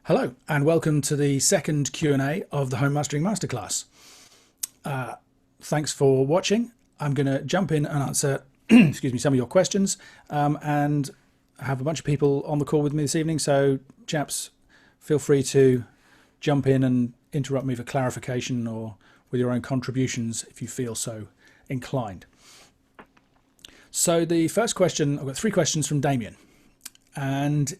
Hello and welcome to the second Q&A of the Home Mastering Masterclass. Thanks for watching. I'm going to jump in and answer excuse me, some of your questions and have a bunch of people on the call with me this evening. So chaps, feel free to jump in and interrupt me for clarification or with your own contributions if you feel so inclined. So the first question, I've got three questions from Damien. And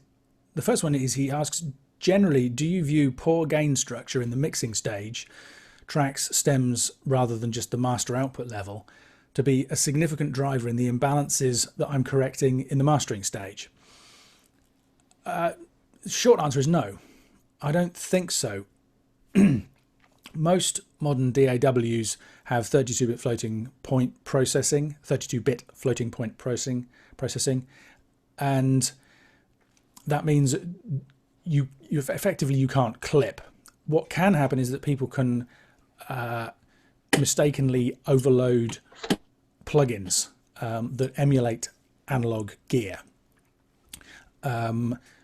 the first one is, he asks, generally, do you view poor gain structure in the mixing stage, tracks, stems, rather than just the master output level, to be a significant driver in the imbalances that I'm correcting in the mastering stage? Short answer is no. I don't think so. Most modern DAWs have 32-bit floating point processing, 32-bit floating point processing, and that means you effectively you can't clip. What can happen is that people can mistakenly overload plugins that emulate analog gear.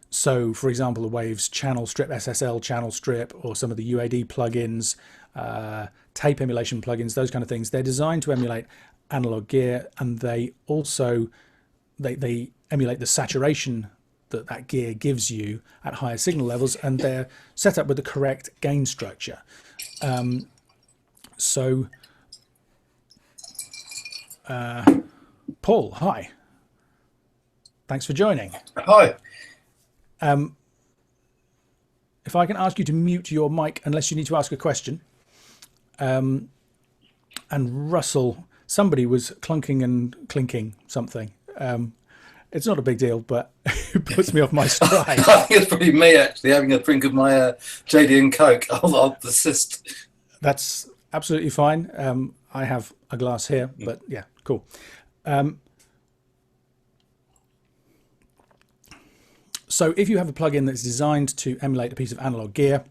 So, for example, the Waves channel strip, SSL channel strip, or some of the UAD plugins, tape emulation plugins, those kind of things, they're designed to emulate analog gear, and they also they emulate the saturation that gear gives you at higher signal levels, and they're set up with the correct gain structure. Paul, hi. Thanks for joining. Hi. If I can ask you to mute your mic unless you need to ask a question. And Russell, somebody was clunking and clinking something. It's not a big deal, but it puts me off my stride. I think it's probably me actually having a drink of my JD and Coke. I'll persist. That's absolutely fine. I have a glass here, but yeah, cool. So if you have a plugin that's designed to emulate a piece of analog gear,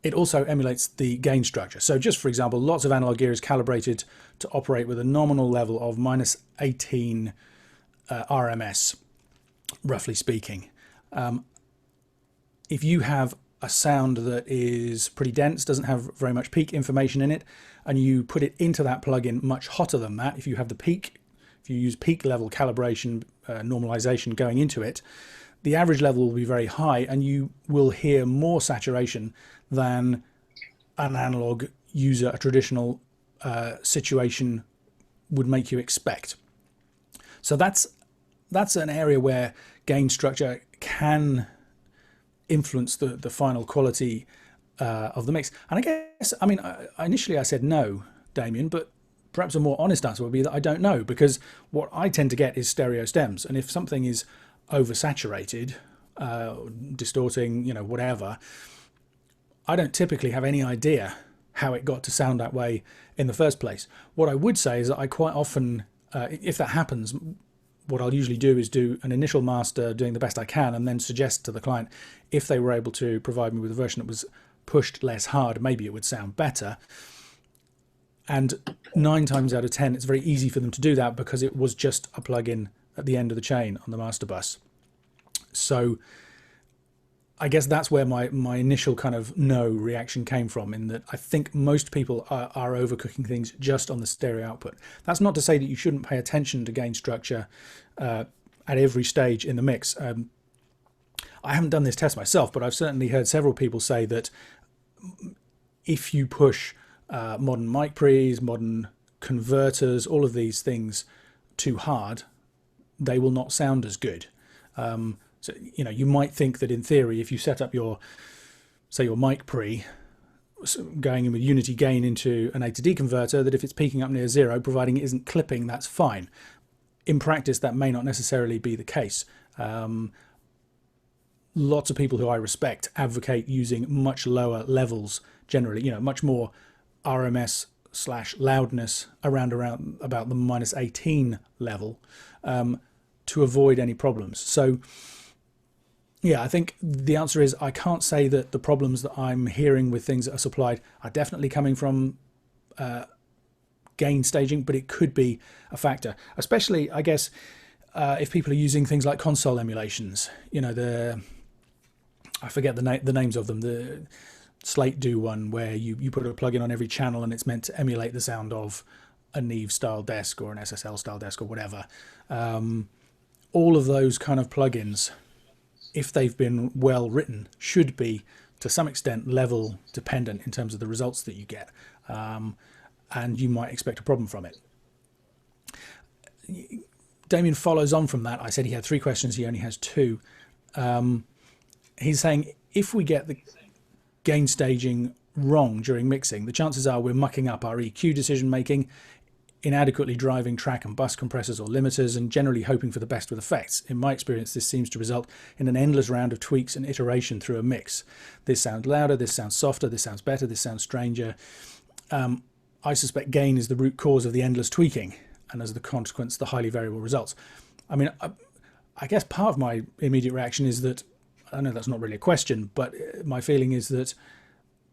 it also emulates the gain structure. So just for example, lots of analog gear is calibrated to operate with a nominal level of -18 RMS, roughly speaking. If you have a sound that is pretty dense, doesn't have very much peak information in it, and you put it into that plugin much hotter than that, if you have the peak, if you use peak level calibration, normalization going into it, the average level will be very high, and you will hear more saturation than an analog user, a traditional situation would make you expect. So that's an area where gain structure can influence the final quality of the mix. And I guess, I mean, initially I said no, Damien, but perhaps a more honest answer would be that I don't know, because what I tend to get is stereo stems. And if something is oversaturated, distorting, you know, whatever, I don't typically have any idea how it got to sound that way in the first place. What I would say is that I quite often, if that happens, what I'll usually do is do an initial master doing the best I can, and then suggest to the client, if they were able to provide me with a version that was pushed less hard, maybe it would sound better. And 9 times out of 10, it's very easy for them to do that because it was just a plugin at the end of the chain on the master bus. So I guess that's where my initial kind of no reaction came from, in that I think most people are overcooking things just on the stereo output. That's not to say that you shouldn't pay attention to gain structure at every stage in the mix. I haven't done this test myself, but I've certainly heard several people say that if you push modern mic pre's, modern converters, all of these things too hard, they will not sound as good. So, you know, you might think that in theory, if you set up your, say, your mic pre, going in with unity gain into an A to D converter, that if it's peaking up near 0, providing it isn't clipping, that's fine. In practice, that may not necessarily be the case. Lots of people who I respect advocate using much lower levels generally, you know, much more RMS / loudness around about the -18 level to avoid any problems. So yeah, I think the answer is I can't say that the problems that I'm hearing with things that are supplied are definitely coming from gain staging, but it could be a factor, especially, I guess, if people are using things like console emulations, you know, I forget the names of them. The Slate do one where you put a plugin on every channel and it's meant to emulate the sound of a Neve style desk or an SSL style desk or whatever. All of those kind of plugins, if they've been well written, should be to some extent level dependent in terms of the results that you get. And you might expect a problem from it. Damien follows on from that. I said he had 3 questions. He only has 2. He's saying if we get the gain staging wrong during mixing, the chances are we're mucking up our EQ decision making, inadequately driving track and bus compressors or limiters, and generally hoping for the best with effects. In my experience, this seems to result in an endless round of tweaks and iteration through a mix. This sounds louder, this sounds softer, this sounds better, this sounds stranger. I suspect gain is the root cause of the endless tweaking, and as the consequence, the highly variable results. I mean, I guess part of my immediate reaction is that, I know that's not really a question, but my feeling is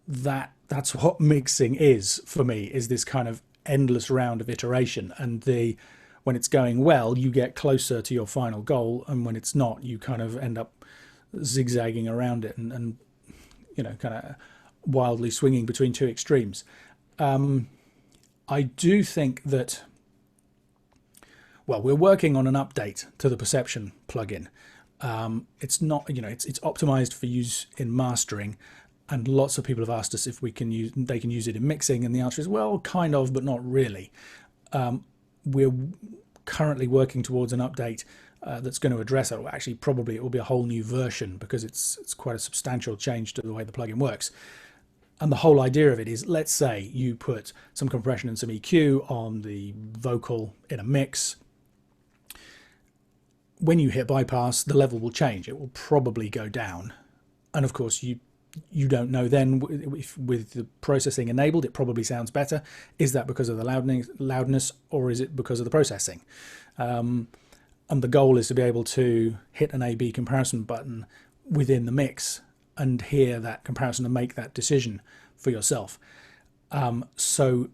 that's what mixing is for me, is this kind of endless round of iteration. And when it's going well, you get closer to your final goal, and when it's not, you kind of end up zigzagging around it and kind of wildly swinging between 2 extremes. I do think that, well, we're working on an update to the Perception plugin. It's not, it's optimized for use in mastering, and lots of people have asked us if they can use it in mixing, and the answer is, well, kind of, but not really. We're currently working towards an update that's going to address it. Or actually, probably it will be a whole new version, because it's quite a substantial change to the way the plugin works. And the whole idea of it is, let's say you put some compression and some EQ on the vocal in a mix. When you hit bypass, the level will change. It will probably go down. And of course, you don't know then, if with the processing enabled, it probably sounds better. Is that because of the loudness, or is it because of the processing? And the goal is to be able to hit an A/B comparison button within the mix and hear that comparison and make that decision for yourself. So,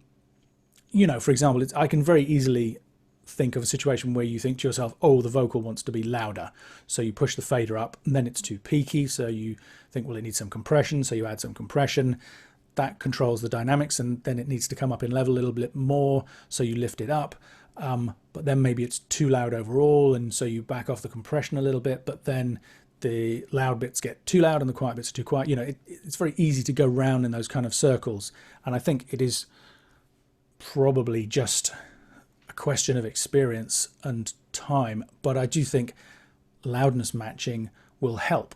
for example, I can very easily think of a situation where you think to yourself, oh, the vocal wants to be louder. So you push the fader up, and then it's too peaky. So you think, well, it needs some compression. So you add some compression. That controls the dynamics, and then it needs to come up in level a little bit more. So you lift it up. But then maybe it's too loud overall, and so you back off the compression a little bit, but then the loud bits get too loud and the quiet bits are too quiet. It's very easy to go round in those kind of circles. And I think it is probably just a question of experience and time, but I do think loudness matching will help.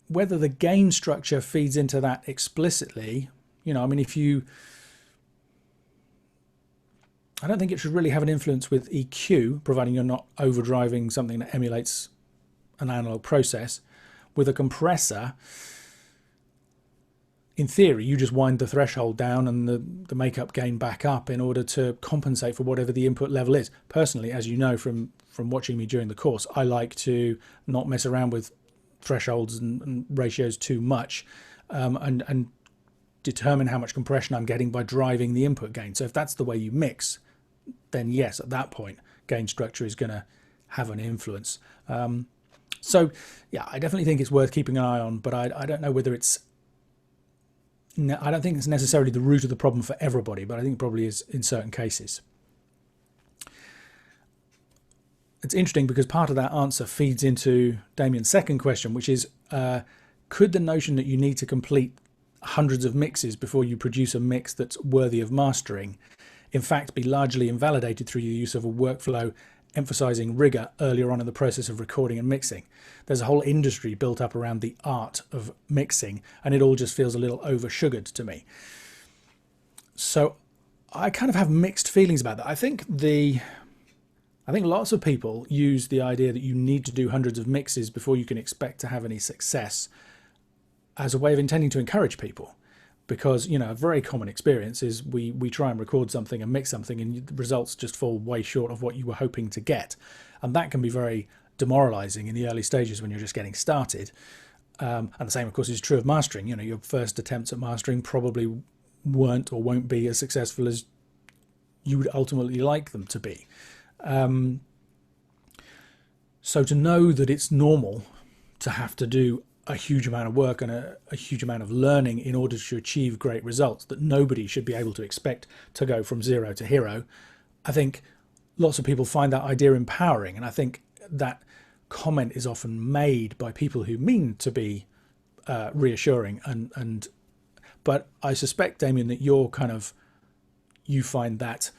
Whether the gain structure feeds into that explicitly, I don't think it should really have an influence with EQ, providing you're not overdriving something that emulates an analog process. With a compressor, in theory, you just wind the threshold down and the makeup gain back up in order to compensate for whatever the input level is. Personally, as you know from watching me during the course, I like to not mess around with thresholds and ratios too much, and determine how much compression I'm getting by driving the input gain. So if that's the way you mix, then yes, at that point, gain structure is going to have an influence. So yeah, I definitely think it's worth keeping an eye on, but I don't know whether I don't think it's necessarily the root of the problem for everybody, but I think it probably is in certain cases. It's interesting because part of that answer feeds into Damien's second question, which is, could the notion that you need to complete hundreds of mixes before you produce a mix that's worthy of mastering, in fact, be largely invalidated through the use of a workflow emphasizing rigor earlier on in the process of recording and mixing? There's a whole industry built up around the art of mixing, and it all just feels a little over-sugared to me. So I kind of have mixed feelings about that. I think lots of people use the idea that you need to do hundreds of mixes before you can expect to have any success as a way of intending to encourage people. Because, a very common experience is we try and record something and mix something, and the results just fall way short of what you were hoping to get. And that can be very demoralizing in the early stages when you're just getting started. And the same, of course, is true of mastering. Your first attempts at mastering probably weren't or won't be as successful as you would ultimately like them to be. So to know that it's normal to have to do a huge amount of work and a huge amount of learning in order to achieve great results, that nobody should be able to expect to go from zero to hero. I think lots of people find that idea empowering, and I think that comment is often made by people who mean to be reassuring, but I suspect, Damien, that you find that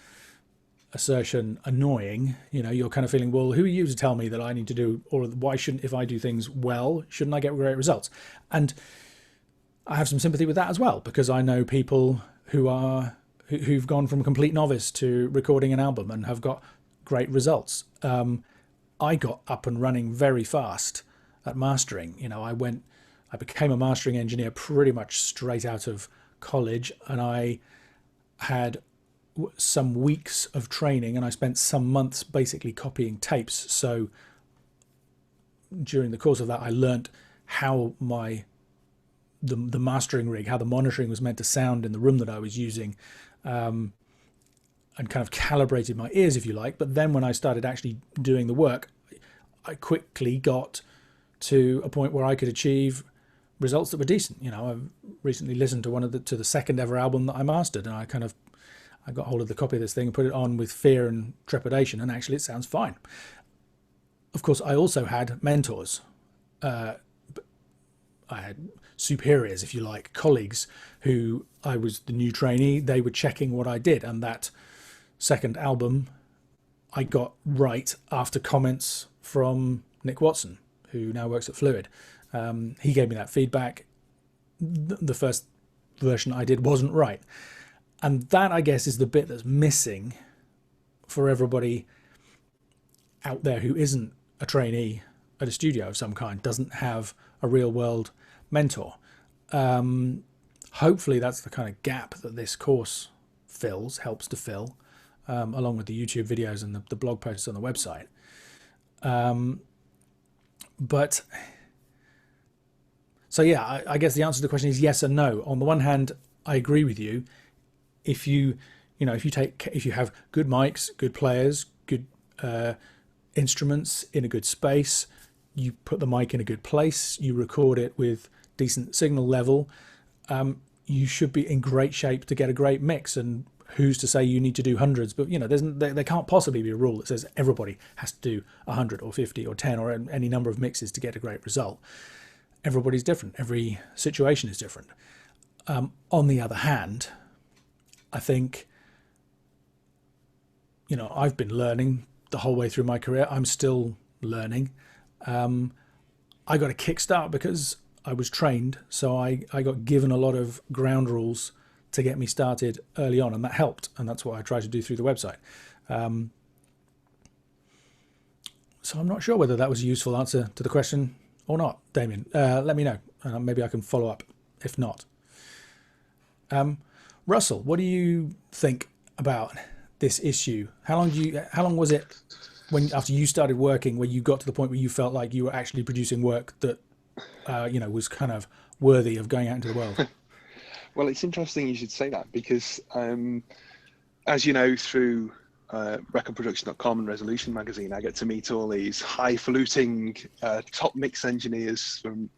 assertion annoying. You're kind of feeling, well, who are you to tell me that I need to do, or why shouldn't, if I do things well, shouldn't I get great results? And I have some sympathy with that as well, because I know people who've gone from complete novice to recording an album and have got great results. I got up and running very fast at mastering. I became a mastering engineer pretty much straight out of college, and I had some weeks of training, and I spent some months basically copying tapes. So during the course of that, I learnt how the mastering rig, how the monitoring was meant to sound in the room that I was using, and kind of calibrated my ears, if you like. But then when I started actually doing the work, I quickly got to a point where I could achieve results that were decent. I've recently listened to the second ever album that I mastered, and I got hold of the copy of this thing and put it on with fear and trepidation, and actually it sounds fine. Of course, I also had mentors. I had superiors, if you like, colleagues who I was the new trainee. They were checking what I did, and that second album I got right after comments from Nick Watson, who now works at Fluid. He gave me that feedback. The first version I did wasn't right. And that, I guess, is the bit that's missing for everybody out there who isn't a trainee at a studio of some kind, doesn't have a real world mentor. Hopefully that's the kind of gap that this course helps to fill, along with the YouTube videos and the blog posts on the website. I guess the answer to the question is yes and no. On the one hand, I agree with you. If you have good mics, good players, good instruments in a good space, you put the mic in a good place, you record it with decent signal level, you should be in great shape to get a great mix. And who's to say you need to do hundreds? But there can't possibly be a rule that says everybody has to do 100 or 50 or 10 or any number of mixes to get a great result. Everybody's different. Every situation is different. On the other hand, I think, I've been learning the whole way through my career. I'm still learning. I got a kickstart because I was trained. So I got given a lot of ground rules to get me started early on, and that helped. And that's what I try to do through the website. So I'm not sure whether that was a useful answer to the question or not, Damien. Let me know. Maybe I can follow up if not. Russell, what do you think about this issue? How long was it after you started working where you got to the point where you felt like you were actually producing work that was kind of worthy of going out into the world? Well, it's interesting you should say that, because as you know, through recordproduction.com and Resolution magazine, I get to meet all these highfalutin top mix engineers from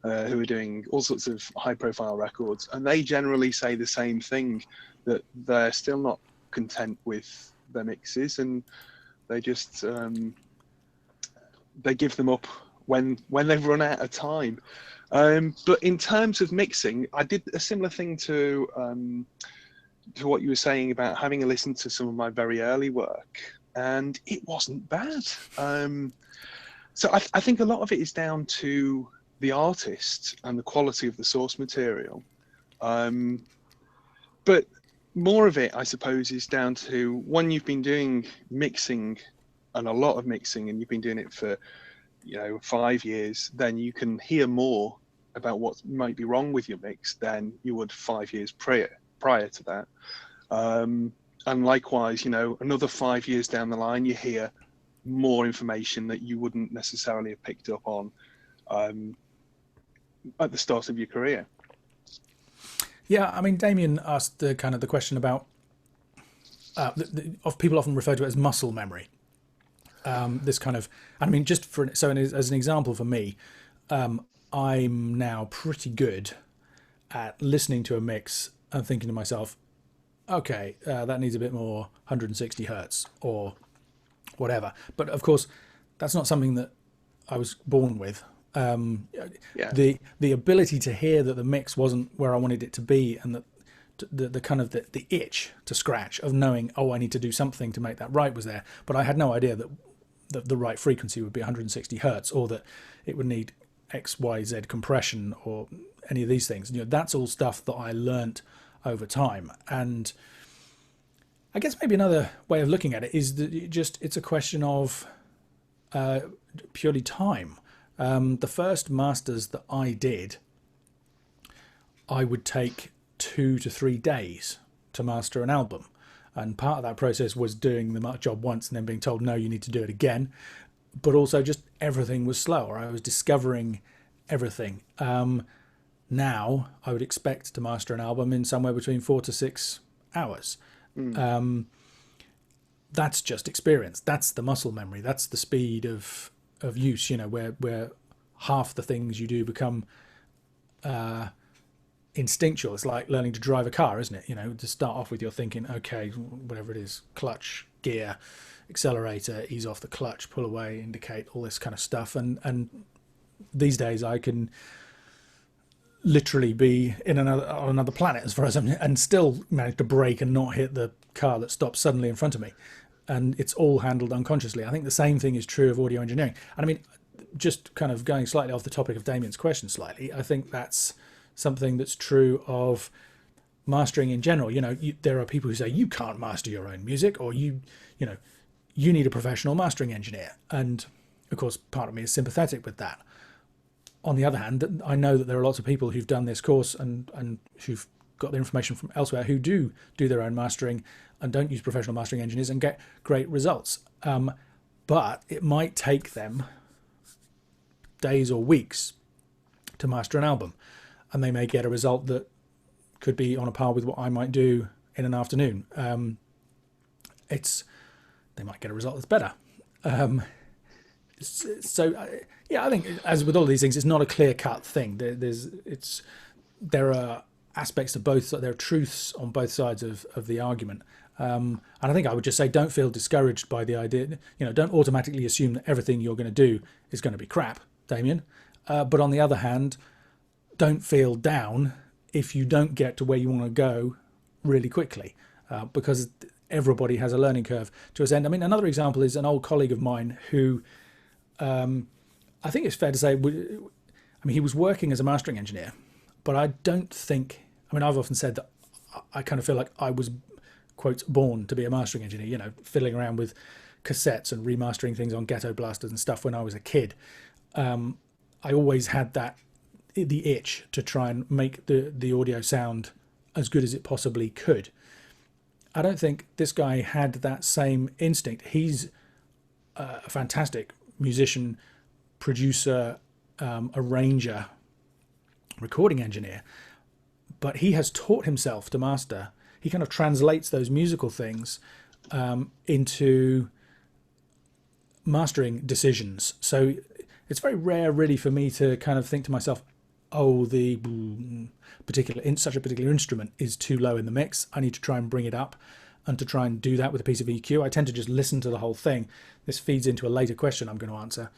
who are doing all sorts of high profile records, and they generally say the same thing, that they're still not content with their mixes, and they just they give them up when they've run out of time. But in terms of mixing, I did a similar thing to what you were saying about having a listen to some of my very early work, and it wasn't bad. So I think a lot of it is down to the artist and the quality of the source material. But more of it, I suppose, is down to when you've been doing mixing, and a lot of mixing, and you've been doing it for 5 years, then you can hear more about what might be wrong with your mix than you would 5 years prior to that. And likewise, another 5 years down the line, you hear more information that you wouldn't necessarily have picked up on at the start of your career. Yeah, I mean, Damien asked the question about people often refer to it as muscle memory. This kind of, I mean, as an example for me, I'm now pretty good at listening to a mix and thinking to myself, okay, that needs a bit more 160 hertz or whatever. But of course, that's not something that I was born with. Yeah. The ability to hear that the mix wasn't where I wanted it to be, and that the kind of the itch to scratch of knowing, oh, I need to do something to make that right was there. But I had no idea that the right frequency would be 160 hertz, or that it would need X, Y, Z compression, or any of these things. That's all stuff that I learnt over time. And I guess maybe another way of looking at it is that it's a question of purely time. The first masters that I did, I would take 2 to 3 days to master an album. And part of that process was doing the job once and then being told, no, you need to do it again. But also just everything was slower. I was discovering everything. Now I would expect to master an album in somewhere between 4 to 6 hours. That's just experience. That's the muscle memory. That's the speed of use, where half the things you do become instinctual. It's like learning to drive a car, isn't it? To start off with, you're thinking, okay, whatever it is, clutch, gear, accelerator, ease off the clutch, pull away, indicate, all this kind of stuff. And these days I can literally be on another planet as far as and still manage to brake and not hit the car that stops suddenly in front of me. And it's all handled unconsciously. I think the same thing is true of audio engineering. And I mean, just kind of going slightly off the topic of Damien's question slightly, I think that's something that's true of mastering in general. There are people who say you can't master your own music, or you need a professional mastering engineer. And of course, part of me is sympathetic with that. On the other hand, I know that there are lots of people who've done this course and who've got their information from elsewhere who do their own mastering and don't use professional mastering engineers and get great results. But it might take them days or weeks to master an album, and they may get a result that could be on a par with what I might do in an afternoon. They might get a result that's better. I think, as with all of these things, it's not a clear-cut thing. There are aspects of both. There are truths on both sides of the argument. And I think I would just say, don't feel discouraged by the idea. Don't automatically assume that everything you're going to do is going to be crap, Damien. But on the other hand, don't feel down if you don't get to where you want to go really quickly, because everybody has a learning curve to ascend. I mean, another example is an old colleague of mine who, I think it's fair to say, he was working as a mastering engineer, but I don't think, I've often said that I kind of feel like I was, quote, born to be a mastering engineer, fiddling around with cassettes and remastering things on ghetto blasters and stuff when I was a kid. I always had the itch to try and make the audio sound as good as it possibly could. I don't think this guy had that same instinct. He's a fantastic musician, producer, arranger, recording engineer, but he has taught himself to master. He kind of translates those musical things into mastering decisions. So it's very rare, really, for me to kind of think to myself, oh, the such a particular instrument is too low in the mix, I need to try and bring it up. And to try and do that with a piece of EQ, I tend to just listen to the whole thing. This feeds into a later question I'm going to answer.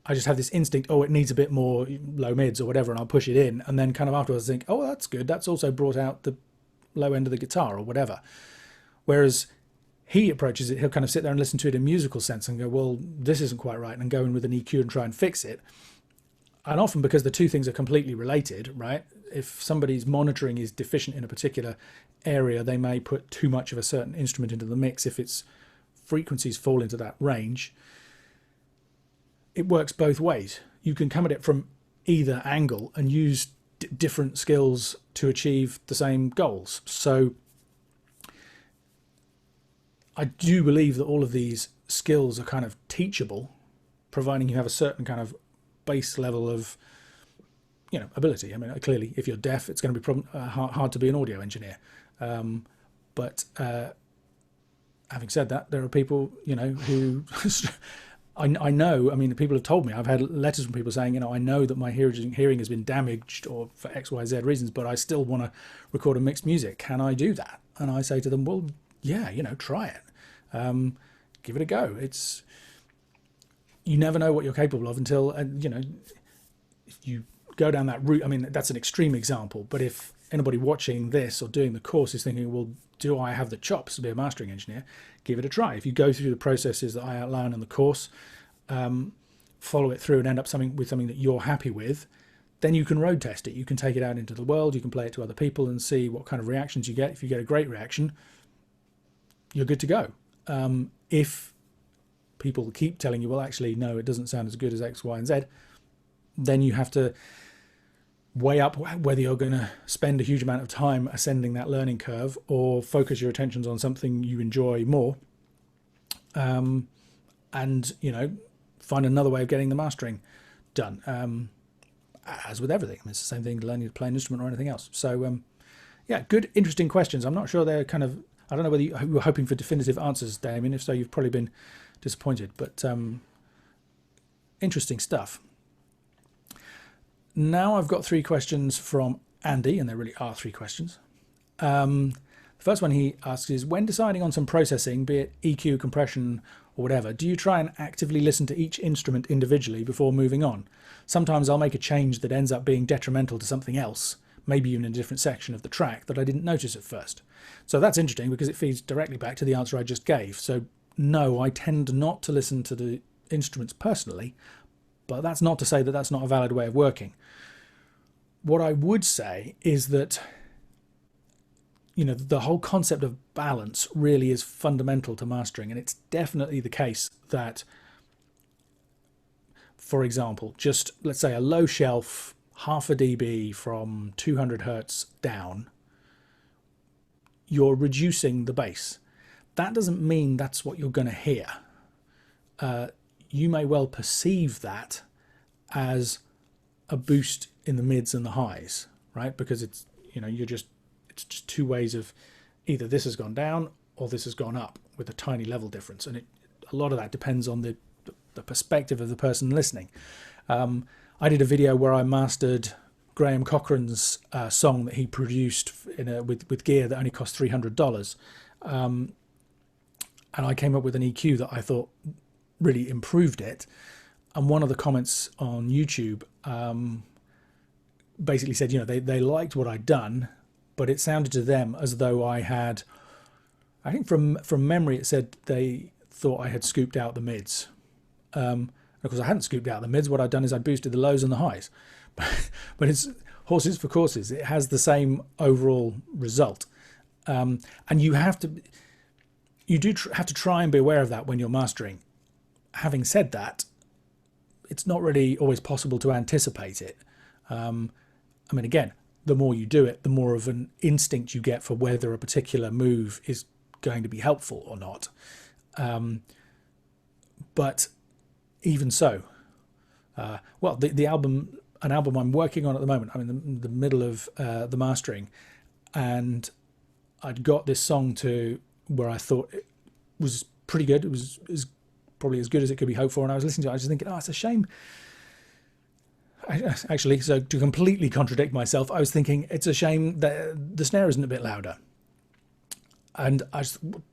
I just have this instinct, it needs a bit more low mids or whatever, and I'll push it in. And then kind of afterwards think, oh, that's good. That's also brought out the low end of the guitar or whatever. Whereas he approaches it, he'll kind of sit there and listen to it in musical sense and go, well, this isn't quite right, and go in with an EQ and try and fix it. And often, because the two things are completely related, right? If somebody's monitoring is deficient in a particular area, they may put too much of a certain instrument into the mix. If its frequencies fall into that range, it works both ways. You can come at it from either angle and use different skills to achieve the same goals. So I do believe that all of these skills are kind of teachable, providing you have a certain kind of base level of ability. Clearly, if you're deaf, it's going to be hard to be an audio engineer. But having said that, there are people who I know, I mean, people have told me, I've had letters from people saying, you know, I know that my hearing has been damaged or for X, Y, Z reasons, but I still want to record and mix music. Can I do that? And I say to them, well, yeah, you know, try it. Give it a go. You never know what you're capable of until, you know, if you go down that route. I mean, that's an extreme example, but if anybody watching this or doing the course is thinking, well, do I have the chops to be a mastering engineer? Give it a try. If you go through the processes that I outline in the course, follow it through and end up with something that you're happy with, then you can road test it. You can take it out into the world. You can play it to other people and see what kind of reactions you get. If you get a great reaction, you're good to go. If people keep telling you, well, actually, no, it doesn't sound as good as X, Y, and Z, then you have to weigh up whether you're going to spend a huge amount of time ascending that learning curve or focus your attentions on something you enjoy more, and, you know, find another way of getting the mastering done. As with everything, it's the same thing learning to play an instrument or anything else. So yeah, good, interesting questions. I'm not sure they're kind of, I don't know whether you were hoping for definitive answers, Damien. If so, you've probably been disappointed, but interesting stuff. Now I've got 3 questions from Andy, and there really are 3 questions. The first one he asks is, when deciding on some processing, be it EQ, compression, or whatever, do you try and actively listen to each instrument individually before moving on? Sometimes I'll make a change that ends up being detrimental to something else, maybe even in a different section of the track that I didn't notice at first. So that's interesting because it feeds directly back to the answer I just gave. So no, I tend not to listen to the instruments personally, but that's not to say that that's not a valid way of working. What I would say is that, you know, the whole concept of balance really is fundamental to mastering, and it's definitely the case that, for example, just let's say a low shelf, half a dB from 200 hertz down, you're reducing the bass. That doesn't mean that's what you're going to hear. You may well perceive that as a boost in the mids and the highs, right? Because it's, you know, it's just 2 ways of either this has gone down or this has gone up with a tiny level difference. And a lot of that depends on the perspective of the person listening. I did a video where I mastered Graham Cochran's song that he produced with gear that only cost $300. And I came up with an EQ that I thought really improved it. And one of the comments on YouTube basically said, you know, they liked what I'd done, but it sounded to them as though I had, I think from memory, it said they thought I had scooped out the mids. Of course, I hadn't scooped out the mids. What I'd done is I'd boosted the lows and the highs. But it's horses for courses. It has the same overall result. And you have to try and be aware of that when you're mastering. Having said that, it's not really always possible to anticipate it. I mean, again, the more you do it, the more of an instinct you get for whether a particular move is going to be helpful or not. But even so, well, an album I'm working on at the moment, I'm in the middle of the mastering, and I'd got this song to where I thought it was pretty good. It was probably as good as it could be hoped for, and I was listening to it, I was just thinking, oh, it's a shame. Actually, so to completely contradict myself, I was thinking it's a shame that the snare isn't a bit louder. And I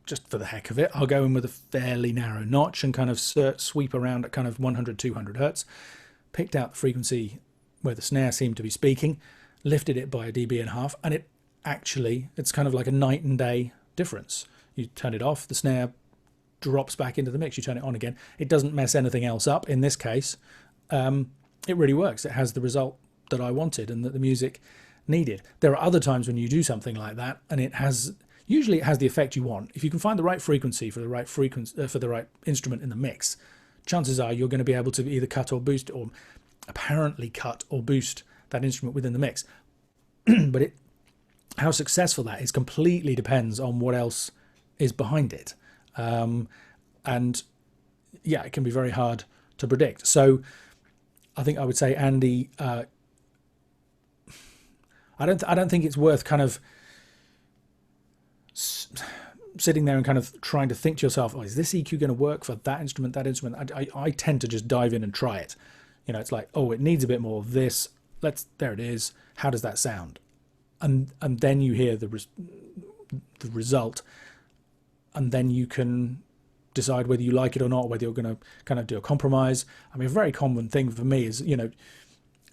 just for the heck of it, I'll go in with a fairly narrow notch and kind of sweep around at kind of 100, 200 hertz, picked out the frequency where the snare seemed to be speaking, lifted it by a dB and a half, and it's kind of like a night and day difference. You turn it off, the snare drops back into the mix, you turn it on again. It doesn't mess anything else up. In this case, it really works. It has the result that I wanted and that the music needed. There are other times when you do something like that and usually it has the effect you want. If you can find the right frequency for the right instrument in the mix, chances are you're going to be able to either cut or boost, or apparently cut or boost that instrument within the mix. But how successful that is completely depends on what else is behind it. And yeah, it can be very hard to predict. So I think I would say, Andy, I don't think it's worth kind of sitting there and kind of trying to think to yourself, oh, is this EQ going to work for that instrument, that instrument? I tend to just dive in and try it. You know, it's like, oh, it needs a bit more of this. There it is. How does that sound? And then you hear the result, and then you can decide whether you like it or not, whether you're going to kind of do a compromise. I mean, a very common thing for me is, you know,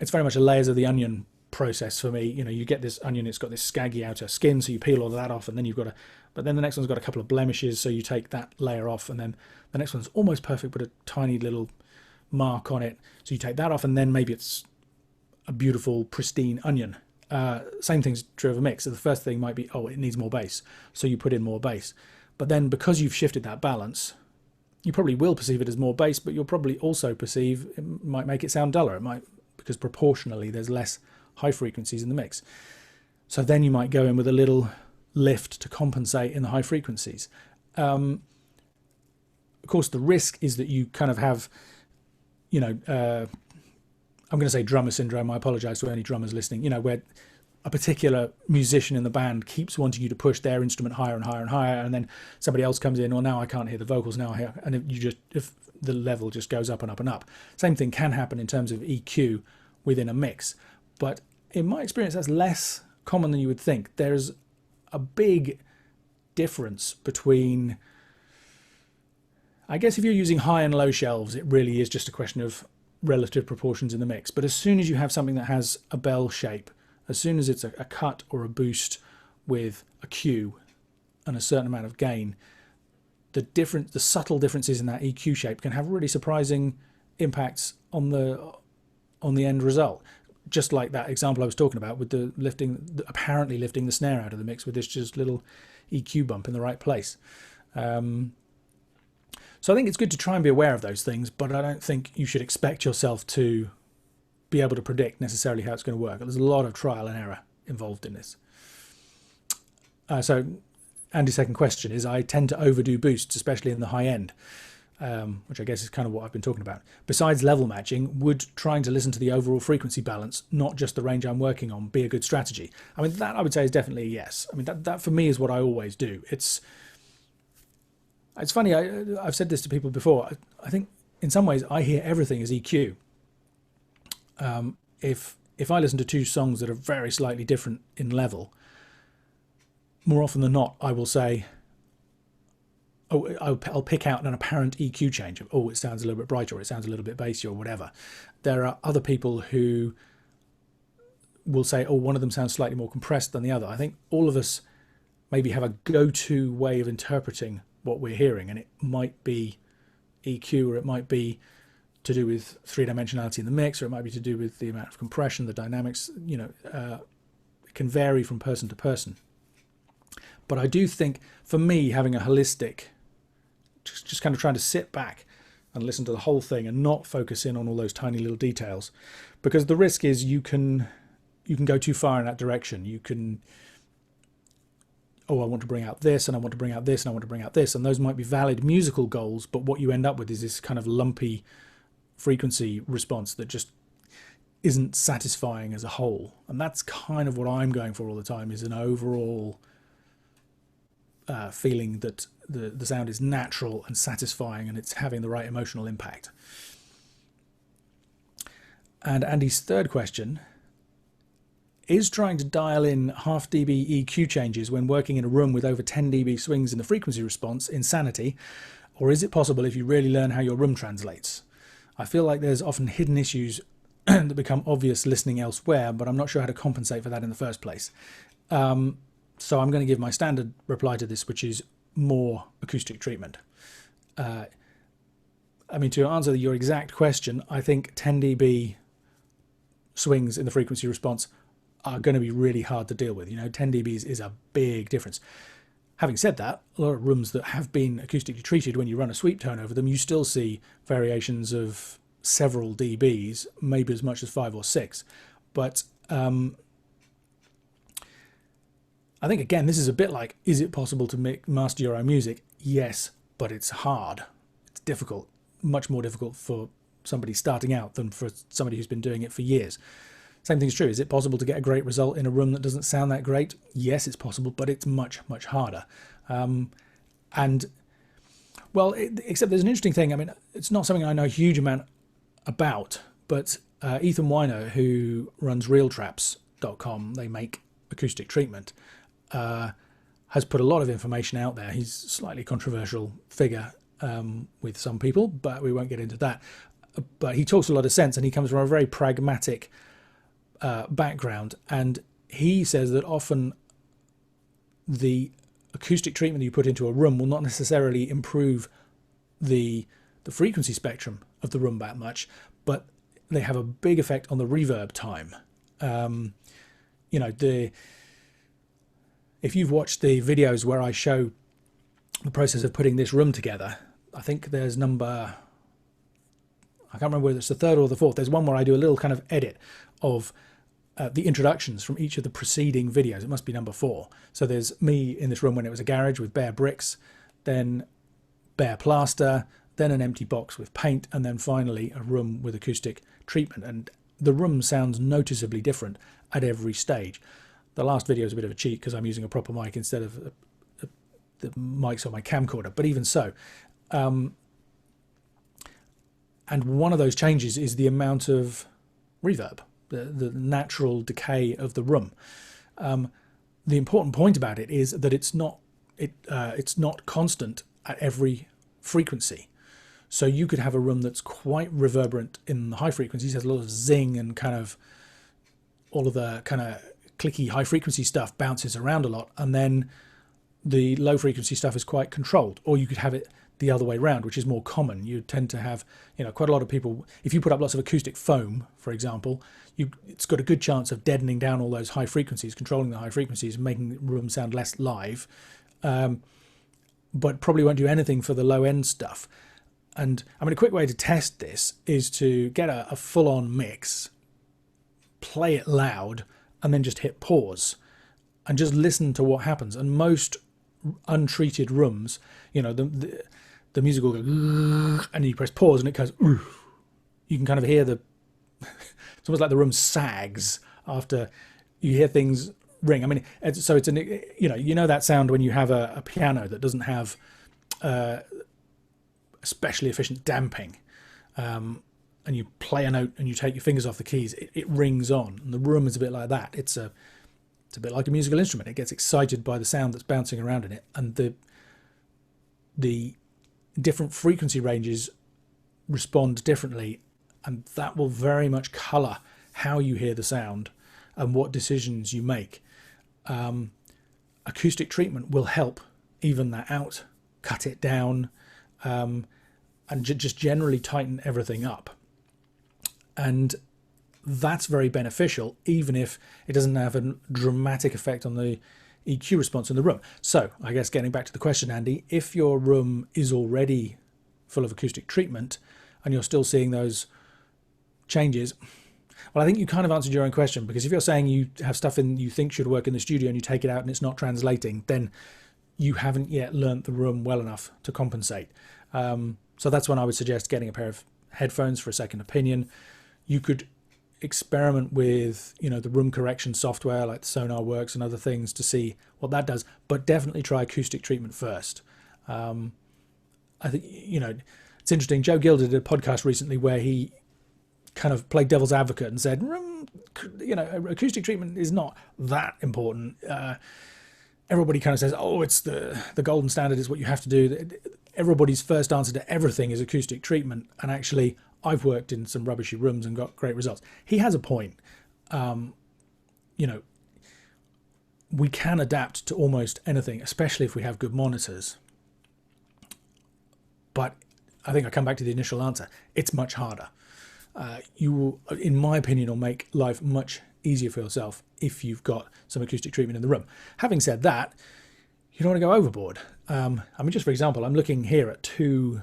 it's very much a layers of the onion process for me. You know, you get this onion, it's got this scaggy outer skin, so you peel all of that off, and then you've got but then the next one's got a couple of blemishes, so you take that layer off, and then the next one's almost perfect but a tiny little mark on it, so you take that off, and then maybe it's a beautiful pristine onion. Same thing's true of a mix. So the first thing might be, oh, it needs more bass, so you put in more bass. But then because you've shifted that balance, you probably will perceive it as more bass, but you'll probably also perceive it might make it sound duller. It might, because proportionally there's less high frequencies in the mix. So then you might go in with a little lift to compensate in the high frequencies. Of course, the risk is that you kind of have, you know, I'm going to say drummer syndrome. I apologize to any drummers listening, you know, where a particular musician in the band keeps wanting you to push their instrument higher and higher and higher, and then somebody else comes in, well, now I can't hear the vocals, now I hear, and if the level just goes up and up and up. Same thing can happen in terms of EQ within a mix, but in my experience, that's less common than you would think. There's a big difference between, I guess if you're using high and low shelves, it really is just a question of relative proportions in the mix. But as soon as you have something that has a bell shape, as soon as it's a cut or a boost with a Q and a certain amount of gain, the subtle differences in that EQ shape can have really surprising impacts on the end result. Just like that example I was talking about with the apparently lifting the snare out of the mix with this just little EQ bump in the right place. So I think it's good to try and be aware of those things, but I don't think you should expect yourself to be able to predict necessarily how it's going to work. There's a lot of trial and error involved in this. So Andy's second question is, I tend to overdo boosts, especially in the high end, which I guess is kind of what I've been talking about. Besides level matching, would trying to listen to the overall frequency balance, not just the range I'm working on, be a good strategy? I mean, that I would say is definitely a yes. I mean, that for me is what I always do. It's funny, I've said this to people before. I think in some ways I hear everything as EQ. If I listen to two songs that are very slightly different in level, more often than not, I will say, oh, I'll pick out an apparent EQ change of, oh, it sounds a little bit brighter, or it sounds a little bit bassy, or whatever. There are other people who will say, oh, one of them sounds slightly more compressed than the other. I think all of us maybe have a go-to way of interpreting what we're hearing, and it might be EQ, or it might be to do with three-dimensionality in the mix, or it might be to do with the amount of compression, the dynamics. You know, it can vary from person to person. But I do think, for me, having a holistic, just kind of trying to sit back and listen to the whole thing and not focus in on all those tiny little details, because the risk is you can go too far in that direction. You can, oh, I want to bring out this, and I want to bring out this, and I want to bring out this, and those might be valid musical goals, but what you end up with is this kind of lumpy frequency response that just isn't satisfying as a whole. And that's kind of what I'm going for all the time, is an overall feeling that the sound is natural and satisfying, and it's having the right emotional impact. And Andy's third question is, trying to dial in half dB EQ changes when working in a room with over 10 dB swings in the frequency response insanity, or is it possible if you really learn how your room translates? I feel like there's often hidden issues that become obvious listening elsewhere, but I'm not sure how to compensate for that in the first place. So I'm going to give my standard reply to this, which is more acoustic treatment. I mean, to answer your exact question, I think 10 dB swings in the frequency response are going to be really hard to deal with. You know, 10 dBs is a big difference. Having said that, a lot of rooms that have been acoustically treated, when you run a sweep tone over them, you still see variations of several dBs, maybe as much as 5 or 6. But I think, again, this is a bit like, is it possible to master your own music? Yes, but it's hard. It's difficult, much more difficult for somebody starting out than for somebody who's been doing it for years. Same thing's true. Is it possible to get a great result in a room that doesn't sound that great? Yes, it's possible, but it's much, much harder. And well, except there's an interesting thing. I mean, it's not something I know a huge amount about, but Ethan Weiner, who runs realtraps.com, they make acoustic treatment, has put a lot of information out there. He's a slightly controversial figure with some people, but we won't get into that. But he talks a lot of sense, and he comes from a very pragmatic background, and he says that often the acoustic treatment that you put into a room will not necessarily improve the frequency spectrum of the room that much, but they have a big effect on the reverb time. You know, if you've watched the videos where I show the process of putting this room together, I think there's I can't remember whether it's the third or the fourth. There's one where I do a little kind of edit of the introductions from each of the preceding videos. It must be number 4. So there's me in this room when it was a garage with bare bricks, then bare plaster, then an empty box with paint, and then finally a room with acoustic treatment. And the room sounds noticeably different at every stage. The last video is a bit of a cheat because I'm using a proper mic instead of the mics on my camcorder, but even so. And one of those changes is the amount of reverb, the natural decay of the room. The important point about it is that it's not constant at every frequency. So you could have a room that's quite reverberant in the high frequencies, has a lot of zing, and kind of all of the kind of clicky high frequency stuff bounces around a lot, and then the low frequency stuff is quite controlled. Or you could have it the other way around, which is more common. You tend to have, quite a lot of people, if you put up lots of acoustic foam, for example, it's got a good chance of deadening down all those high frequencies, controlling the high frequencies, and making the room sound less live, but probably won't do anything for the low end stuff. And I mean, a quick way to test this is to get a full-on mix, play it loud, and then just hit pause and just listen to what happens. And most untreated rooms, the music will go, and you press pause and it goes, you can kind of hear it's almost like the room sags after you hear things ring. I mean, it's that sound when you have a piano that doesn't have especially efficient damping, and you play a note and you take your fingers off the keys, it rings on, and the room is a bit like that. It's a bit like a musical instrument. It gets excited by the sound that's bouncing around in it, and the different frequency ranges respond differently, and that will very much colour how you hear the sound and what decisions you make. Acoustic treatment will help even that out, cut it down, and just generally tighten everything up. And that's very beneficial, even if it doesn't have a dramatic effect on the EQ response in the room. So I guess getting back to the question, Andy, if your room is already full of acoustic treatment and you're still seeing those changes, well, I think you kind of answered your own question, because if you're saying you have stuff you think should work in the studio and you take it out and it's not translating, then you haven't yet learnt the room well enough to compensate. So that's when I would suggest getting a pair of headphones for a second opinion. You could experiment with, the room correction software like SonarWorks and other things to see what that does, but definitely try acoustic treatment first. I think, it's interesting. Joe Gilder did a podcast recently where he kind of played devil's advocate and said, acoustic treatment is not that important. Everybody kind of says, it's the golden standard, is what you have to do. Everybody's first answer to everything is acoustic treatment. And actually, I've worked in some rubbishy rooms and got great results. He has a point. We can adapt to almost anything, especially if we have good monitors. But I think I come back to the initial answer. It's much harder. You will, in my opinion, will make life much easier for yourself if you've got some acoustic treatment in the room. Having said that, you don't want to go overboard. Just for example, I'm looking here at two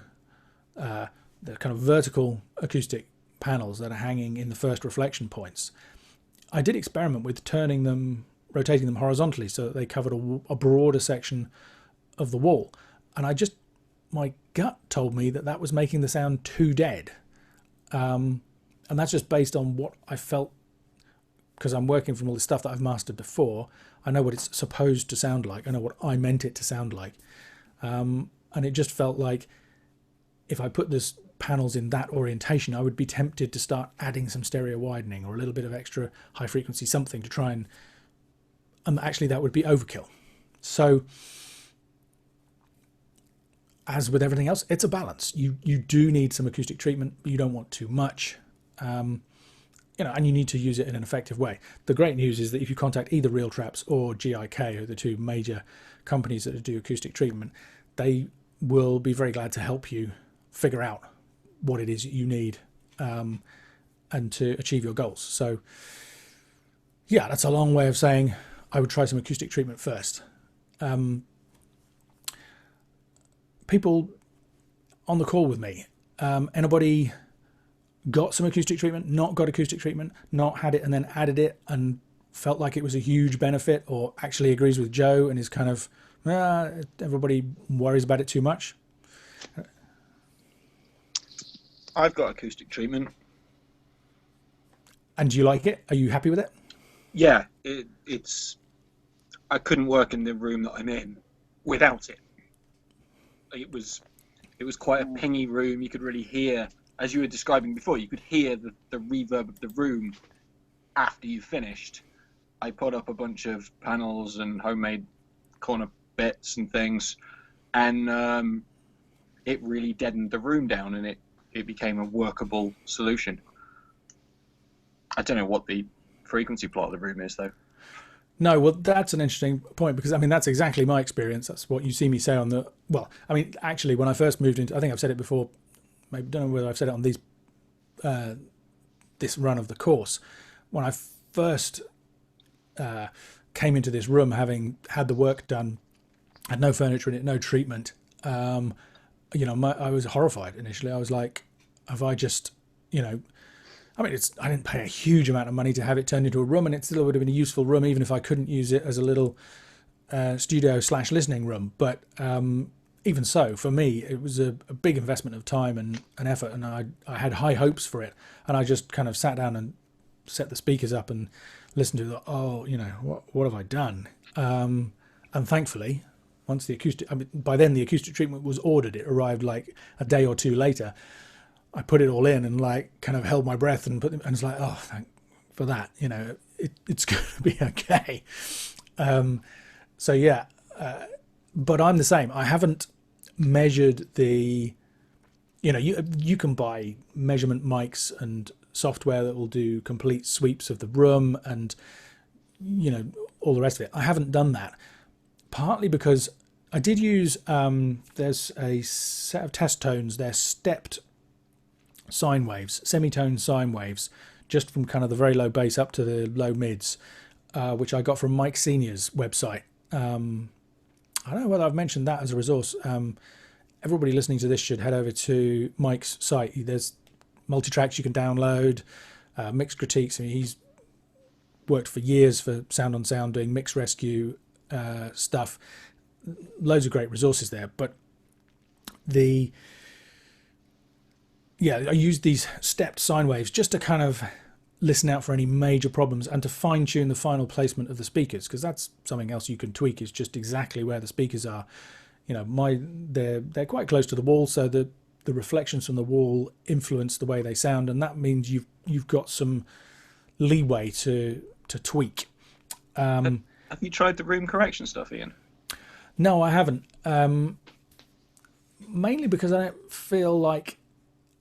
the kind of vertical acoustic panels that are hanging in the first reflection points. I did experiment with rotating them horizontally so that they covered a broader section of the wall. And my gut told me that was making the sound too dead. And that's just based on what I felt, because I'm working from all the stuff that I've mastered before. I know what it's supposed to sound like. I know what I meant it to sound like. And it just felt like if I put this panels in that orientation, I would be tempted to start adding some stereo widening or a little bit of extra high frequency something to try and actually that would be overkill. So as with everything else, it's a balance. You do need some acoustic treatment, but you don't want too much. And you need to use it in an effective way. The great news is that if you contact either Real Traps or GIK, or the two major companies that do acoustic treatment, they will be very glad to help you figure out what it is you need and to achieve your goals. So yeah, that's a long way of saying I would try some acoustic treatment first. People on the call with me, anybody got some acoustic treatment, not got acoustic treatment, not had it and then added it and felt like it was a huge benefit, or actually agrees with Joe and is kind of, everybody worries about it too much? I've got acoustic treatment. And do you like it? Are you happy with it? Yeah, it's. I couldn't work in the room that I'm in without it. It was quite a pingy room. You could really hear, as you were describing before, you could hear the reverb of the room after you finished. I put up a bunch of panels and homemade corner bits and things, and it really deadened the room down, and it became a workable solution. I don't know what the frequency plot of the room is, though. No, well, that's an interesting point, because I mean, that's exactly my experience. That's what you see me say on the, well, I mean, actually, when I first moved into, I think I've said it before, maybe don't know whether I've said it on these, this run of the course. When I first came into this room, having had the work done, had no furniture in it, no treatment, I was horrified initially. I was like, have I just, I mean, I didn't pay a huge amount of money to have it turned into a room, and it still would have been a useful room, even if I couldn't use it as a little studio/listening room. But even so, for me, it was a big investment of time and effort, and I had high hopes for it. And I just kind of sat down and set the speakers up and listened to what have I done? And thankfully, once the acoustic, by then the acoustic treatment was ordered. It arrived like a day or two later. I put it all in and like kind of held my breath and and it's like, oh, thank for that. It's going to be okay. So yeah, but I'm the same. I haven't measured the, you can buy measurement mics and software that will do complete sweeps of the room and, all the rest of it. I haven't done that, partly because I did use, there's a set of test tones. They're stepped sine waves, semitone sine waves, just from kind of the very low bass up to the low mids, which I got from Mike Senior's website. I don't know whether I've mentioned that as a resource. Everybody listening to this should head over to Mike's site. There's multi-tracks you can download, mix critiques. I mean, he's worked for years for Sound on Sound doing mix rescue stuff. Loads of great resources there. But I used these stepped sine waves just to kind of listen out for any major problems and to fine tune the final placement of the speakers, because that's something else you can tweak, is just exactly where the speakers are. They're quite close to the wall, so the reflections from the wall influence the way they sound, and that means you've got some leeway to tweak. Have you tried the room correction stuff, Ian? No, I haven't. Mainly because I don't feel like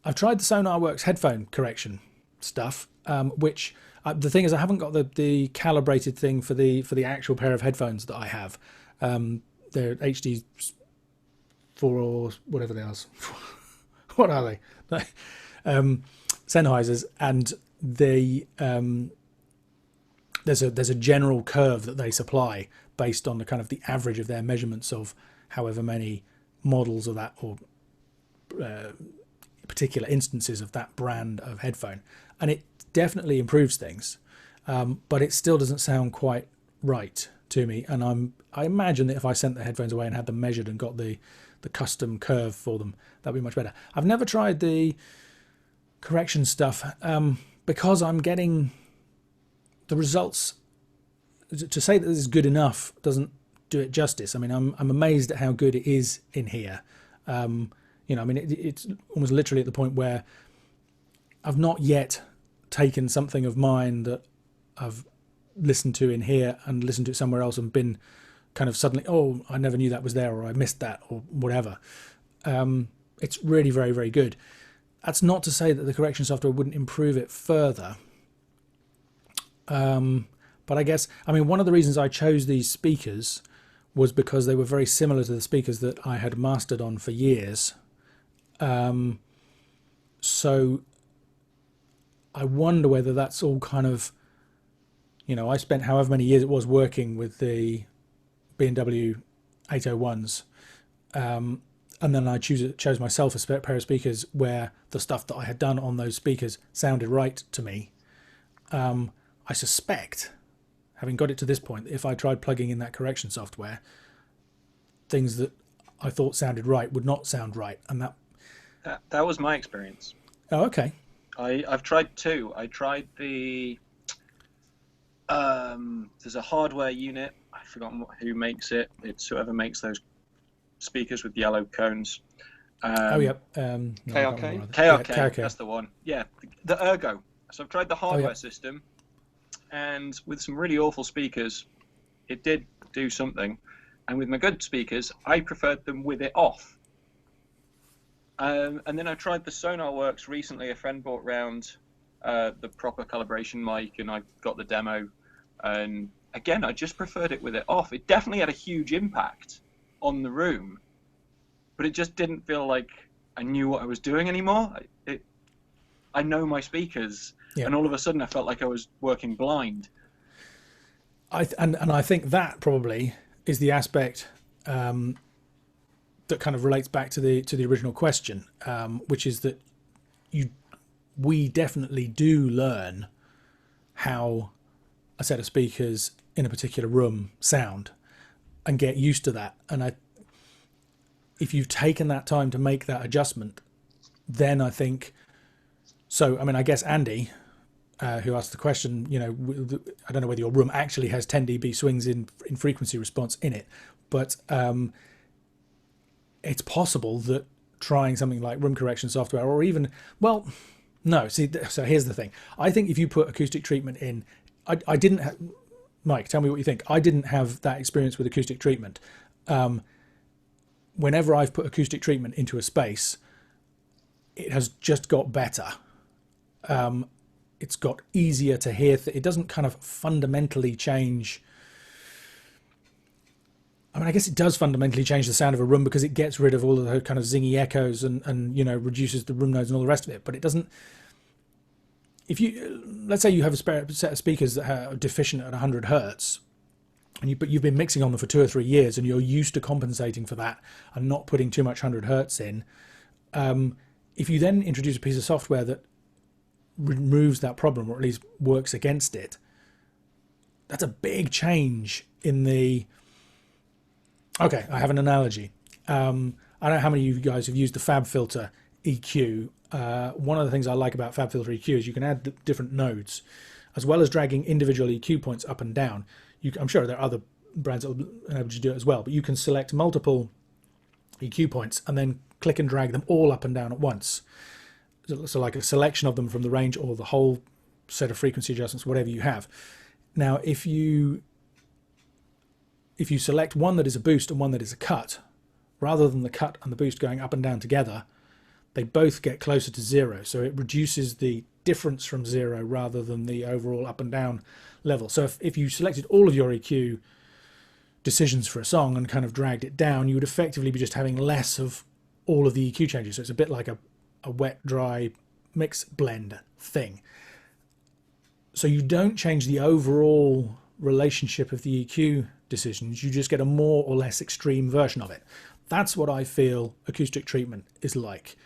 I've tried the SonarWorks headphone correction stuff, which the thing is I haven't got the calibrated thing for the actual pair of headphones that I have. They're HD 4 or whatever they are. What are they? Sennheisers, and they there's a general curve that they supply based on the kind of the average of their measurements of however many models of that or particular instances of that brand of headphone, and it definitely improves things, but it still doesn't sound quite right to me. And I imagine that if I sent the headphones away and had them measured and got the custom curve for them, that'd be much better. I've never tried the correction stuff because I'm getting the results. To say that this is good enough doesn't do it justice. I mean, I'm amazed at how good it is in here. You know, I mean, it's almost literally at the point where I've not yet taken something of mine that I've listened to in here and listened to it somewhere else and been kind of suddenly, oh, I never knew that was there, or I missed that, or whatever. It's really very, very good. That's not to say that the correction software wouldn't improve it further. But I guess, I mean, one of the reasons I chose these speakers was because they were very similar to the speakers that I had mastered on for years. So I wonder whether that's all kind of, you know, I spent however many years it was working with the B&W 801s. And then I chose myself a pair of speakers where the stuff that I had done on those speakers sounded right to me. I suspect, having got it to this point, if I tried plugging in that correction software, things that I thought sounded right would not sound right. And that was my experience. Oh, okay. I've tried two. I tried the there's a hardware unit. I've forgotten who makes it. It's whoever makes those speakers with yellow cones. KRK? KRK, that's the one. Yeah, the Ergo. So I've tried the hardware system, and with some really awful speakers, it did do something. And with my good speakers, I preferred them with it off. And then I tried the SonarWorks recently. A friend brought round the proper calibration mic, and I got the demo. And again, I just preferred it with it off. It definitely had a huge impact on the room, but it just didn't feel like I knew what I was doing anymore. I know my speakers, and all of a sudden I felt like I was working blind. And I think that probably is the aspect that kind of relates back to the original question, which is that we definitely do learn how a set of speakers in a particular room sound and get used to that. And if you've taken that time to make that adjustment, then I think so. I mean, I guess Andy, who asked the question, you know, I don't know whether your room actually has 10 dB swings in frequency response in it, but it's possible that trying something like room correction software, or even, well, no, see, so here's the thing. I think if you put acoustic treatment in, I didn't have, Mike, tell me what you think. I didn't have that experience with acoustic treatment. Whenever I've put acoustic treatment into a space, it has just got better. It's got easier to hear. It doesn't kind of fundamentally change. I mean, I guess it does fundamentally change the sound of a room because it gets rid of all of the kind of zingy echoes and you know, reduces the room nodes and all the rest of it. But it doesn't. If you, let's say you have a set of speakers that are deficient at 100 hertz, but you've been mixing on them for 2 or 3 years, and you're used to compensating for that and not putting too much 100 hertz in. If you then introduce a piece of software that removes that problem, or at least works against it, that's a big change in the. Okay, I have an analogy. I don't know how many of you guys have used the FabFilter EQ. One of the things I like about FabFilter EQ is you can add different nodes, as well as dragging individual EQ points up and down. I'm sure there are other brands that will enable you to do it as well, but you can select multiple EQ points and then click and drag them all up and down at once. So like a selection of them from the range, or the whole set of frequency adjustments, whatever you have. Now, if you select one that is a boost and one that is a cut, rather than the cut and the boost going up and down together, they both get closer to zero. So it reduces the difference from zero rather than the overall up and down level. So if you selected all of your EQ decisions for a song and kind of dragged it down, you would effectively be just having less of all of the EQ changes. So it's a bit like a wet, dry mix blend thing. So you don't change the overall relationship of the EQ decisions, you just get a more or less extreme version of it. That's what I feel acoustic treatment is like.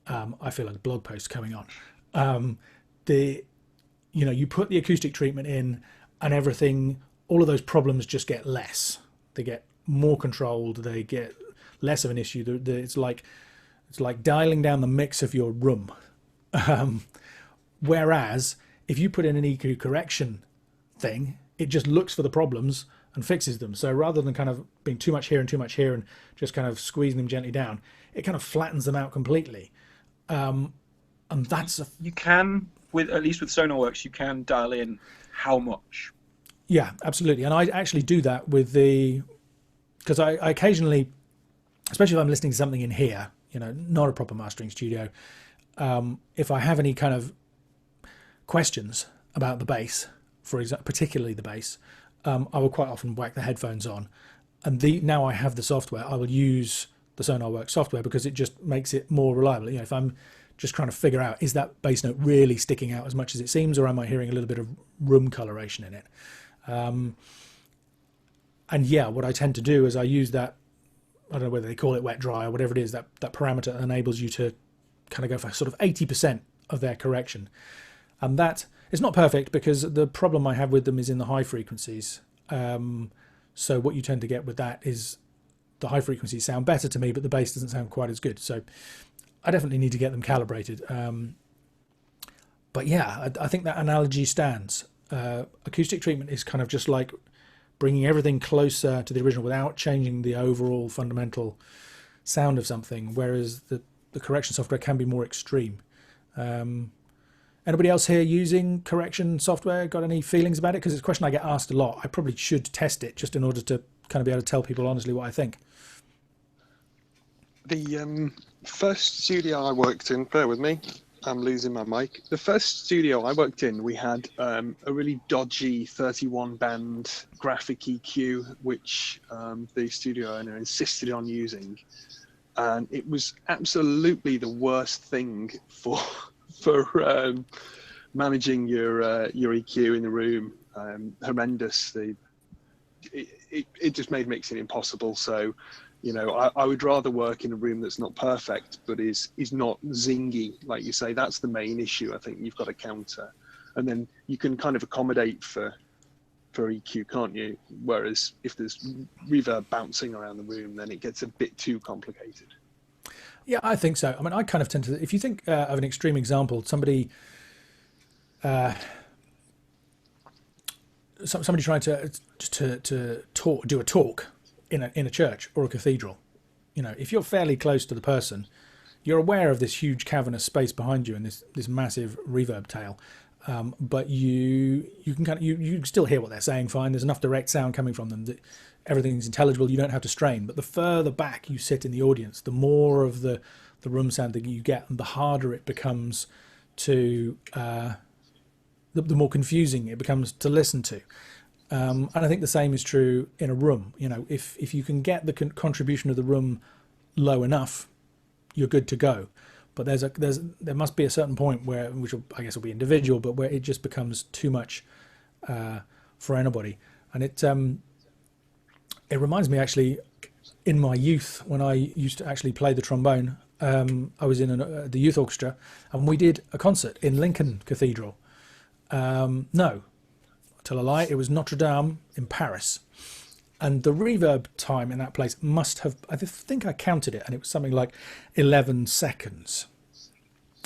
I feel like a blog post coming on. You put the acoustic treatment in and everything, all of those problems just get less. They get more controlled, they get less of an issue. It's like dialing down the mix of your room. Whereas if you put in an EQ correction thing, it just looks for the problems and fixes them. So rather than kind of being too much here and too much here and just kind of squeezing them gently down, it kind of flattens them out completely. And that's you can, with at least with Sonarworks, you can dial in how much. Yeah, absolutely. And I actually do that with because I occasionally, especially if I'm listening to something in here, not a proper mastering studio, if I have any kind of questions about the bass, for example, particularly the bass, I will quite often whack the headphones on. And now I have the software, I will use the Sonarworks software because it just makes it more reliable. If I'm just trying to figure out, is that bass note really sticking out as much as it seems, or am I hearing a little bit of room coloration in it? And yeah, what I tend to do is I use that, I don't know whether they call it wet dry or whatever it is, that parameter enables you to kind of go for sort of 80% of their correction. And that is not perfect because the problem I have with them is in the high frequencies. So what you tend to get with that is the high frequencies sound better to me, but the bass doesn't sound quite as good. So I definitely need to get them calibrated. But yeah, I think that analogy stands. Acoustic treatment is kind of just like bringing everything closer to the original without changing the overall fundamental sound of something, whereas the correction software can be more extreme. Anybody else here using correction software? Got any feelings about it? Because it's a question I get asked a lot. I probably should test it just in order to kind of be able to tell people honestly what I think. The first studio I worked in, bear with me, I'm losing my mic. The first studio I worked in, we had a really dodgy 31-band graphic EQ, which the studio owner insisted on using. And it was absolutely the worst thing for managing your EQ in the room. Horrendous. It just made mixing impossible. So, I would rather work in a room that's not perfect, but is not zingy, like you say. That's the main issue I think you've got to counter. And then you can kind of accommodate for EQ, can't you? Whereas if there's reverb bouncing around the room, then it gets a bit too complicated. Yeah, I think so. I mean, I kind of tend to, if you think of an extreme example, somebody trying to do a talk in a church or a cathedral, if you're fairly close to the person, you're aware of this huge cavernous space behind you and this massive reverb tail, but you can still hear what they're saying fine. There's enough direct sound coming from them that everything's intelligible. You don't have to strain. But the further back you sit in the audience, the more of the room sound that you get, and the harder it becomes to the more confusing it becomes to listen to. And I think the same is true in a room. If you can get the contribution of the room low enough, you're good to go. But there must be a certain point where, which I guess will be individual, but where it just becomes too much for anybody. And it reminds me, actually, in my youth, when I used to actually play the trombone, I was in the youth orchestra, and we did a concert in Lincoln Cathedral. No, tell a lie, it was Notre Dame in Paris. And the reverb time in that place must have, I think I counted it, and it was something like 11 seconds.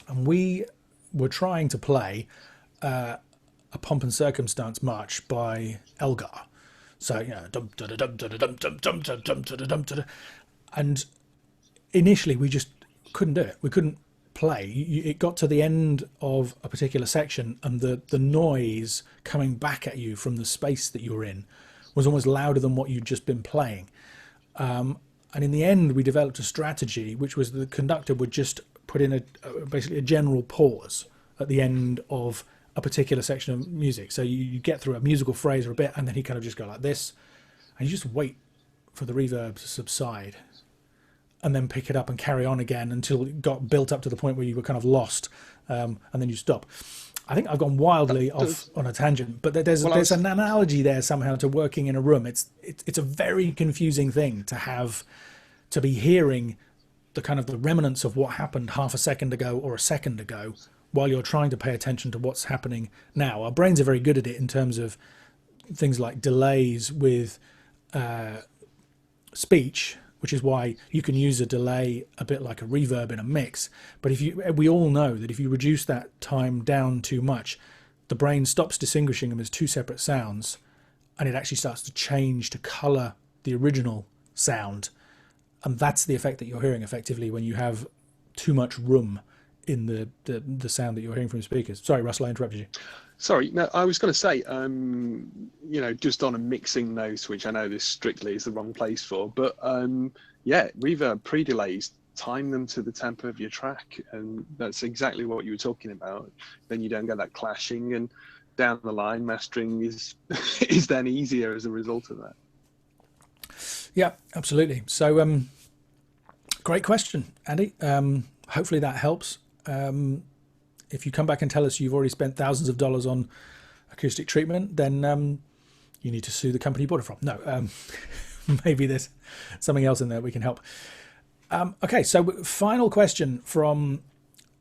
And we were trying to play a Pomp and Circumstance march by Elgar. So, and initially we just couldn't do it. We couldn't play. It got to the end of a particular section, and the noise coming back at you from the space that you were in was almost louder than what you'd just been playing. And in the end, we developed a strategy, which was the conductor would just put in basically a general pause at the end of a particular section of music. So you get through a musical phrase or a bit, and then he kind of just go like this, and you just wait for the reverb to subside, and then pick it up and carry on again until it got built up to the point where you were kind of lost, and then you stop. I think I've gone wildly off on a tangent, but there's an analogy there somehow to working in a room. It's a very confusing thing to be hearing the kind of the remnants of what happened half a second ago or a second ago while you're trying to pay attention to what's happening now. Our brains are very good at it in terms of things like delays with speech, which is why you can use a delay a bit like a reverb in a mix. But we all know that if you reduce that time down too much, the brain stops distinguishing them as two separate sounds, and it actually starts to change to color the original sound. And that's the effect that you're hearing effectively when you have too much room in the sound that you're hearing from the speakers. Sorry, Russell, I interrupted you. Sorry, no, I was going to say, you know, just on a mixing note, which I know this strictly is the wrong place for, but yeah, reverb pre-delays, time them to the tempo of your track, and that's exactly what you were talking about. Then you don't get that clashing, and down the line, mastering is is then easier as a result of that. Yeah, absolutely. So, great question, Andy. Hopefully that helps. If you come back and tell us you've already spent thousands of dollars on acoustic treatment, then you need to sue the company you bought it from. No, maybe there's something else in there we can help. Okay, so final question from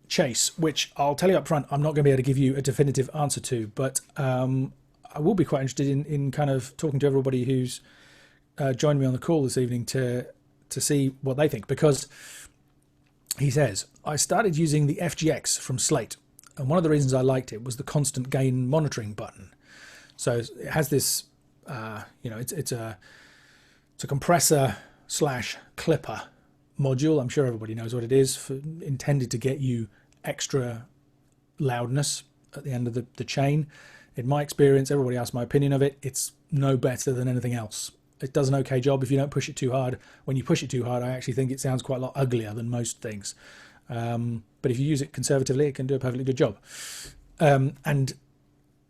Chase, which I'll tell you up front, I'm not going to be able to give you a definitive answer to, but I will be quite interested in kind of talking to everybody who's joined me on the call this evening to see what they think, because he says, I started using the FGX from Slate, and one of the reasons I liked it was the constant gain monitoring button. So it has this, you know, it's a compressor / clipper module. I'm sure everybody knows what it is, intended to get you extra loudness at the end of the chain. In my experience, everybody asks my opinion of it, it's no better than anything else. It does an okay job if you don't push it too hard. When you push it too hard, I actually think it sounds quite a lot uglier than most things. But if you use it conservatively, it can do a perfectly good job. And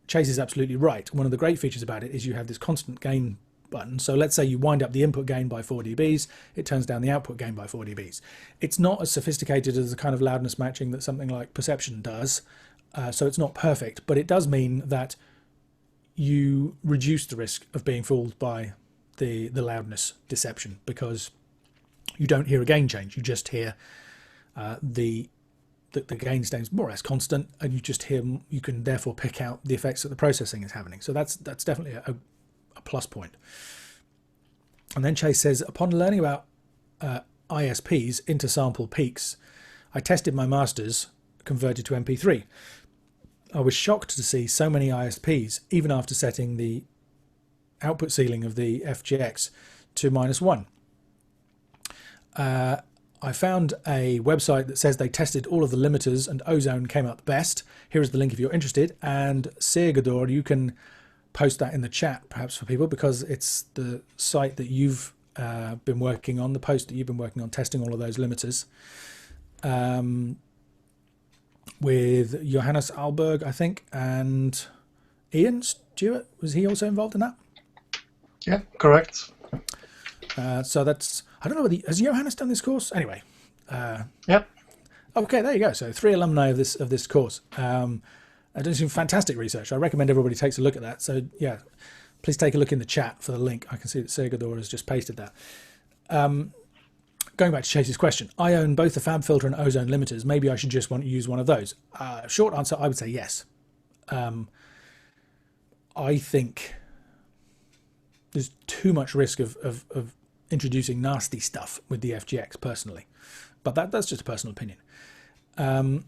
Chase is absolutely right. One of the great features about it is you have this constant gain button. So let's say you wind up the input gain by 4 dBs, it turns down the output gain by 4 dBs. It's not as sophisticated as the kind of loudness matching that something like Perception does. So it's not perfect, but it does mean that you reduce the risk of being fooled by the loudness deception, because you don't hear a gain change. You just hear the gain stays more or less constant, and you just hear, you can therefore pick out the effects that the processing is happening. So that's definitely a plus point. And then Chase says, upon learning about ISPs, intersample peaks, I tested my masters converted to MP3. I was shocked to see so many ISPs, even after setting the output ceiling of the FGX to -1. I found a website that says they tested all of the limiters and Ozone came up best. Here is the link if you're interested. And Sergador, you can post that in the chat perhaps for people, because it's the site that you've been working on, the post that you've been working on testing all of those limiters. With Johannes Alberg, I think, and Ian Stewart. Was he also involved in that? Yeah, correct. So that's, I don't know whether, has Johannes done this course? Anyway. Yep. Okay, there you go. So 3 alumni of this course. I done some fantastic research. I recommend everybody takes a look at that. So yeah, please take a look in the chat for the link. I can see that Sergador has just pasted that. Going back to Chase's question, I own both the FabFilter and Ozone limiters. Maybe I should just want to use one of those. Short answer, I would say yes. I think there's too much risk of introducing nasty stuff with the FGX personally, but that's just a personal opinion. On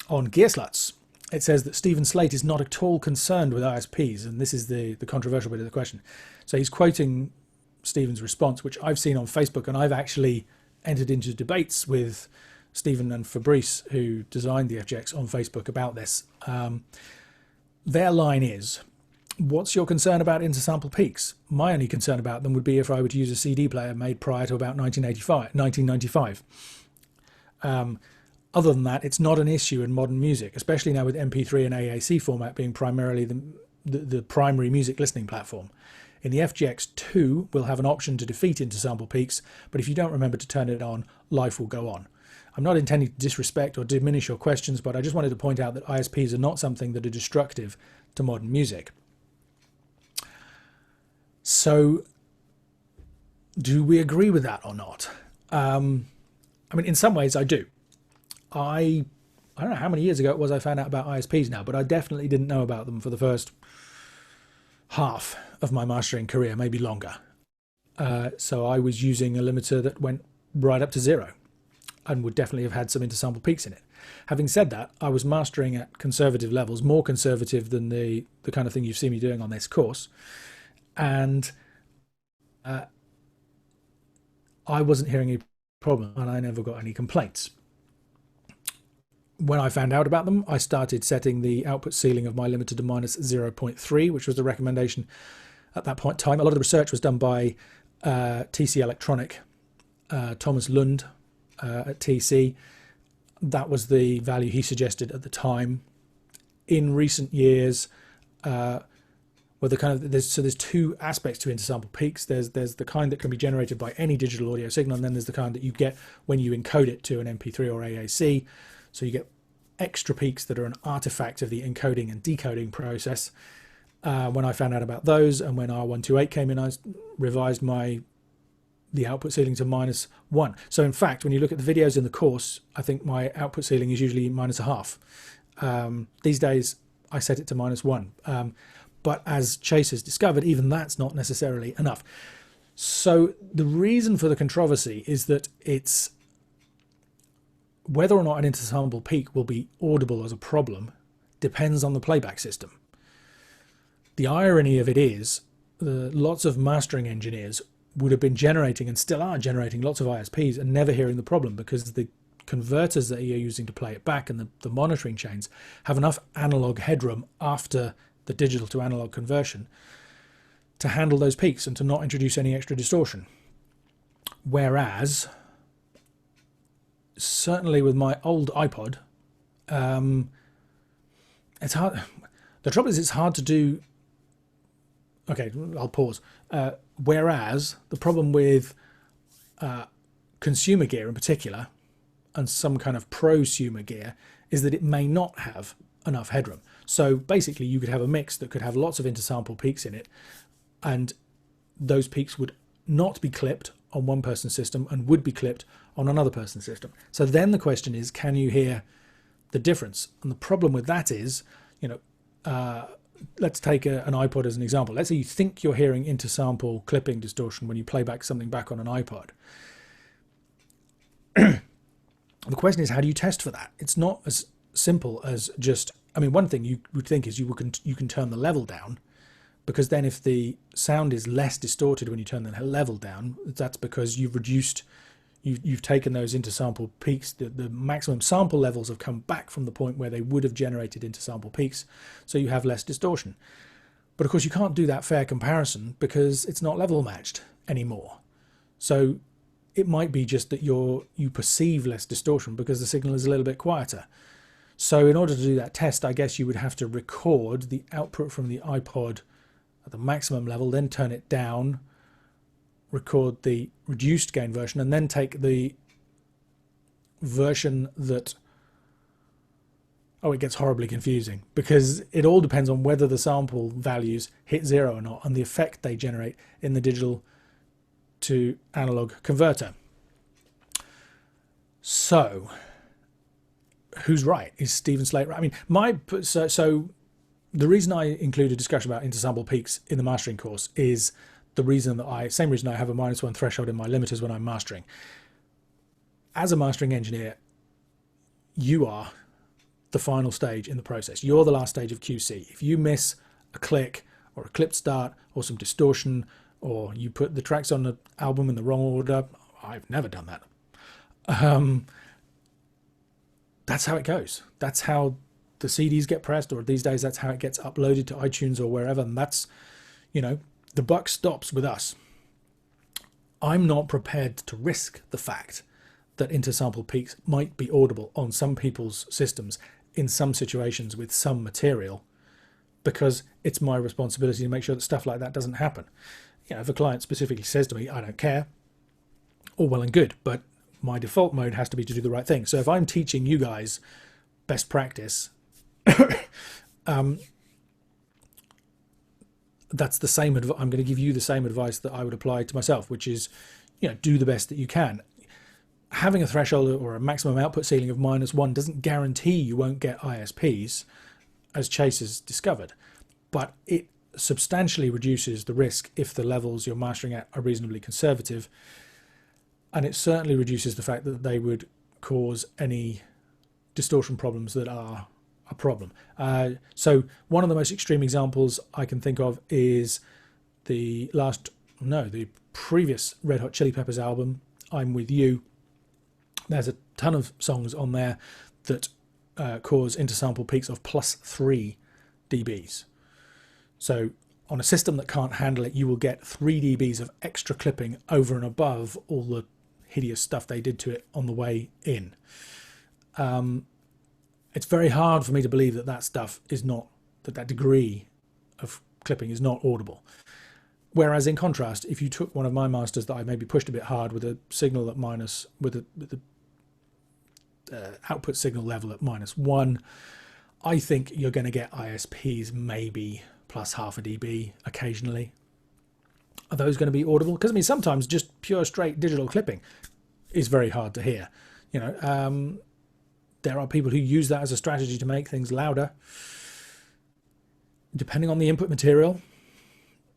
Gearsluts, it says that Stephen Slate is not at all concerned with ISPs, and this is the controversial bit of the question. So he's quoting Stephen's response, which I've seen on Facebook, and I've actually entered into debates with Stephen and Fabrice, who designed the FGX, on Facebook about this. Their line is, what's your concern about intersample peaks? My only concern about them would be if I were to use a CD player made prior to about 1995. Other than that, it's not an issue in modern music, especially now with MP3 and AAC format being primarily the primary music listening platform. In the FGX2, we'll have an option to defeat intersample peaks, but if you don't remember to turn it on, life will go on. I'm not intending to disrespect or diminish your questions, but I just wanted to point out that ISPs are not something that are destructive to modern music. So, do we agree with that or not? I mean, in some ways I do. I don't know how many years ago it was I found out about ISPs now, but I definitely didn't know about them for the first half of my mastering career, maybe longer. So I was using a limiter that went right up to 0 and would definitely have had some intersample peaks in it. Having said that, I was mastering at conservative levels, more conservative than the kind of thing you've seen me doing on this course. and I wasn't hearing any problem, and I never got any complaints. When I found out about them, I started setting the output ceiling of my limiter to minus 0.3, which was the recommendation at that point in time. A lot of the research was done by TC Electronic, Thomas Lund at TC. That was the value he suggested at the time. In recent years, there's two aspects to intersample peaks. There's the kind that can be generated by any digital audio signal, and then there's the kind that you get when you encode it to an MP3 or AAC. So you get extra peaks that are an artifact of the encoding and decoding process. When I found out about those, and when R128 came in, I revised the output ceiling to -1. So in fact, when you look at the videos in the course, I think my output ceiling is usually -0.5. These days, I set it to -1. But as Chase has discovered, even that's not necessarily enough. So the reason for the controversy is that it's whether or not an intersample peak will be audible as a problem depends on the playback system. The irony of it is lots of mastering engineers would have been generating and still are generating lots of ISPs and never hearing the problem, because the converters that you're using to play it back and the monitoring chains have enough analog headroom after the digital to analog conversion to handle those peaks and to not introduce any extra distortion. Whereas certainly with my old iPod, it's hard. The trouble is it's hard to do. Okay, I'll pause. Whereas the problem with consumer gear in particular, and some kind of prosumer gear, is that it may not have enough headroom. So basically you could have a mix that could have lots of intersample peaks in it, and those peaks would not be clipped on one person's system and would be clipped on another person's system. So then the question is, can you hear the difference? And the problem with that is, let's take an iPod as an example. Let's say you think you're hearing intersample clipping distortion when you play back something back on an iPod. The question is, how do you test for that? It's not as simple as just, one thing you would think is you can turn the level down, because then if the sound is less distorted when you turn the level down, that's because you've taken those intersample peaks, the maximum sample levels have come back from the point where they would have generated intersample peaks, so you have less distortion. But of course you can't do that fair comparison because it's not level matched anymore. So it might be just that you perceive less distortion because the signal is a little bit quieter. So in order to do that test, I guess you would have to record the output from the iPod at the maximum level, then turn it down, record the reduced gain version, and then take the version that... Oh, it gets horribly confusing because it all depends on whether the sample values hit 0 or not and the effect they generate in the digital to analog converter. So who's right? Is Steven Slate right? So the reason I include a discussion about intersample peaks in the mastering course is the reason that same reason I have a -1 threshold in my limiters when I'm mastering. As a mastering engineer, you are the final stage in the process. You're the last stage of QC. If you miss a click or a clipped start or some distortion, or you put the tracks on the album in the wrong order, I've never done that. That's how it goes. That's how the CDs get pressed, or these days that's how it gets uploaded to iTunes or wherever, and that's, the buck stops with us. I'm not prepared to risk the fact that intersample peaks might be audible on some people's systems in some situations with some material, because it's my responsibility to make sure that stuff like that doesn't happen. If a client specifically says to me, I don't care, all well and good, but my default mode has to be to do the right thing. So if I'm teaching you guys best practice, that's the same. I'm going to give you the same advice that I would apply to myself, which is, do the best that you can. Having a threshold or a maximum output ceiling of -1 doesn't guarantee you won't get ISPs, as Chase has discovered, but it substantially reduces the risk if the levels you're mastering at are reasonably conservative, and it certainly reduces the fact that they would cause any distortion problems that are a problem. So one of the most extreme examples I can think of is the previous Red Hot Chili Peppers album, I'm With You, there's a ton of songs on there that cause intersample peaks of +3 dBs. So on a system that can't handle it, you will get 3 dBs of extra clipping over and above all the hideous stuff they did to it on the way in. It's very hard for me to believe that that stuff is not, that degree of clipping is not audible. Whereas in contrast, if you took one of my masters that I maybe pushed a bit hard with a signal at with the output signal level at -1, I think you're going to get ISPs maybe plus half a dB occasionally. Are those going to be audible? Because I mean, sometimes just pure straight digital clipping is very hard to hear. You know, there are people who use that as a strategy to make things louder. Depending on the input material,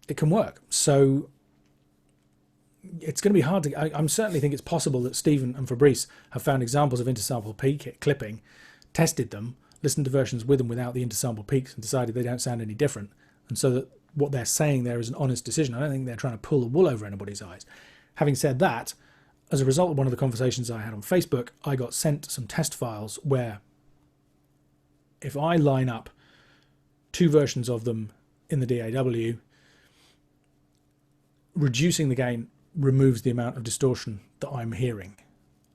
it can work. So it's going to be hard to. I certainly think it's possible that Stephen and Fabrice have found examples of intersample peak clipping, tested them, listened to versions with and without the intersample peaks, and decided they don't sound any different. And so that what they're saying there is an honest decision. I don't think they're trying to pull the wool over anybody's eyes. Having said that, as a result of one of the conversations I had on Facebook, I got sent some test files where if I line up 2 versions of them in the DAW, reducing the gain removes the amount of distortion that I'm hearing.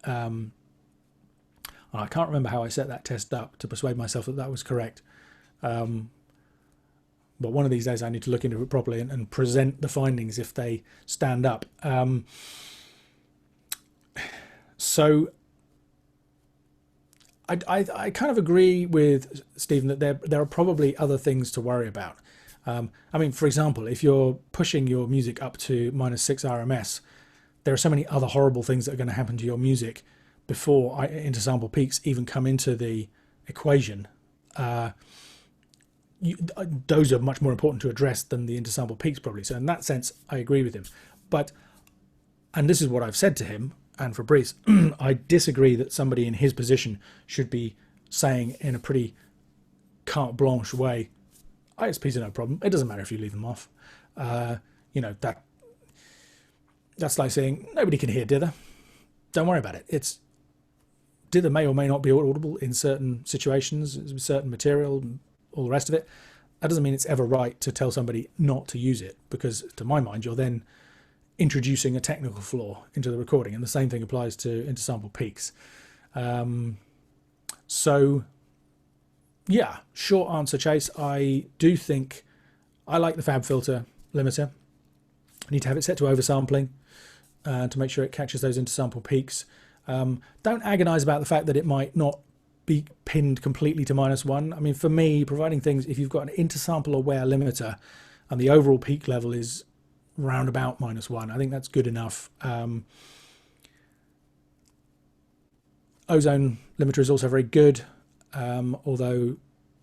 I can't remember how I set that test up to persuade myself that that was correct. But one of these days I need to look into it properly and present the findings if they stand up. So I kind of agree with Stephen that there are probably other things to worry about. I mean, for example, if you're pushing your music up to -6 RMS, there are so many other horrible things that are going to happen to your music before intersample peaks even come into the equation. Those are much more important to address than the intersample peaks probably. So in that sense, I agree with him. But, and this is what I've said to him and Fabrice, I disagree that somebody in his position should be saying in a pretty carte blanche way, ISPs are no problem. It doesn't matter if you leave them off. You know, that's like saying nobody can hear dither. Don't worry about it. It's dither may or may not be audible in certain situations, certain material, and all the rest of it. That doesn't mean it's ever right to tell somebody not to use it, because to my mind, you're then introducing a technical flaw into the recording, and the same thing applies to intersample peaks. So yeah, short answer, Chase. I do think I like the FabFilter limiter. I need to have it set to oversampling to make sure it catches those intersample peaks. Don't agonize about the fact that it might not be pinned completely to -1. I mean, for me, providing things, if you've got an intersample aware limiter and the overall peak level is round about -1, I think that's good enough. Ozone limiter is also very good, although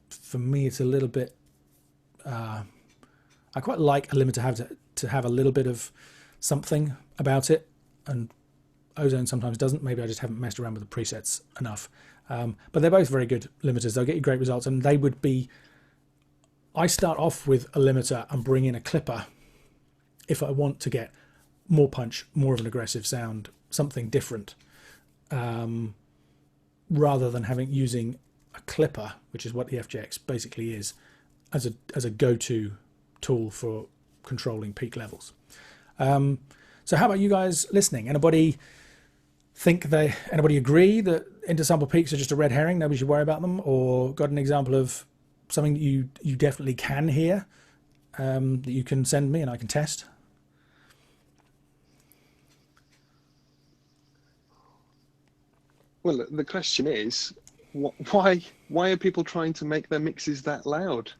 for me it's a little bit, I quite like a limiter to have a little bit of something about it, and Ozone sometimes doesn't. Maybe I just haven't messed around with the presets enough. But they're both very good limiters. They'll get you great results, and they would be, I start off with a limiter and bring in a clipper if I want to get more punch, more of an aggressive sound, something different, rather than using a clipper, which is what the FJX basically is, as a go-to tool for controlling peak levels. So how about you guys listening? Anybody agree that intersample peaks are just a red herring, nobody should worry about them, or got an example of something that you definitely can hear, that you can send me and I can test? Well, the question is, why are people trying to make their mixes that loud?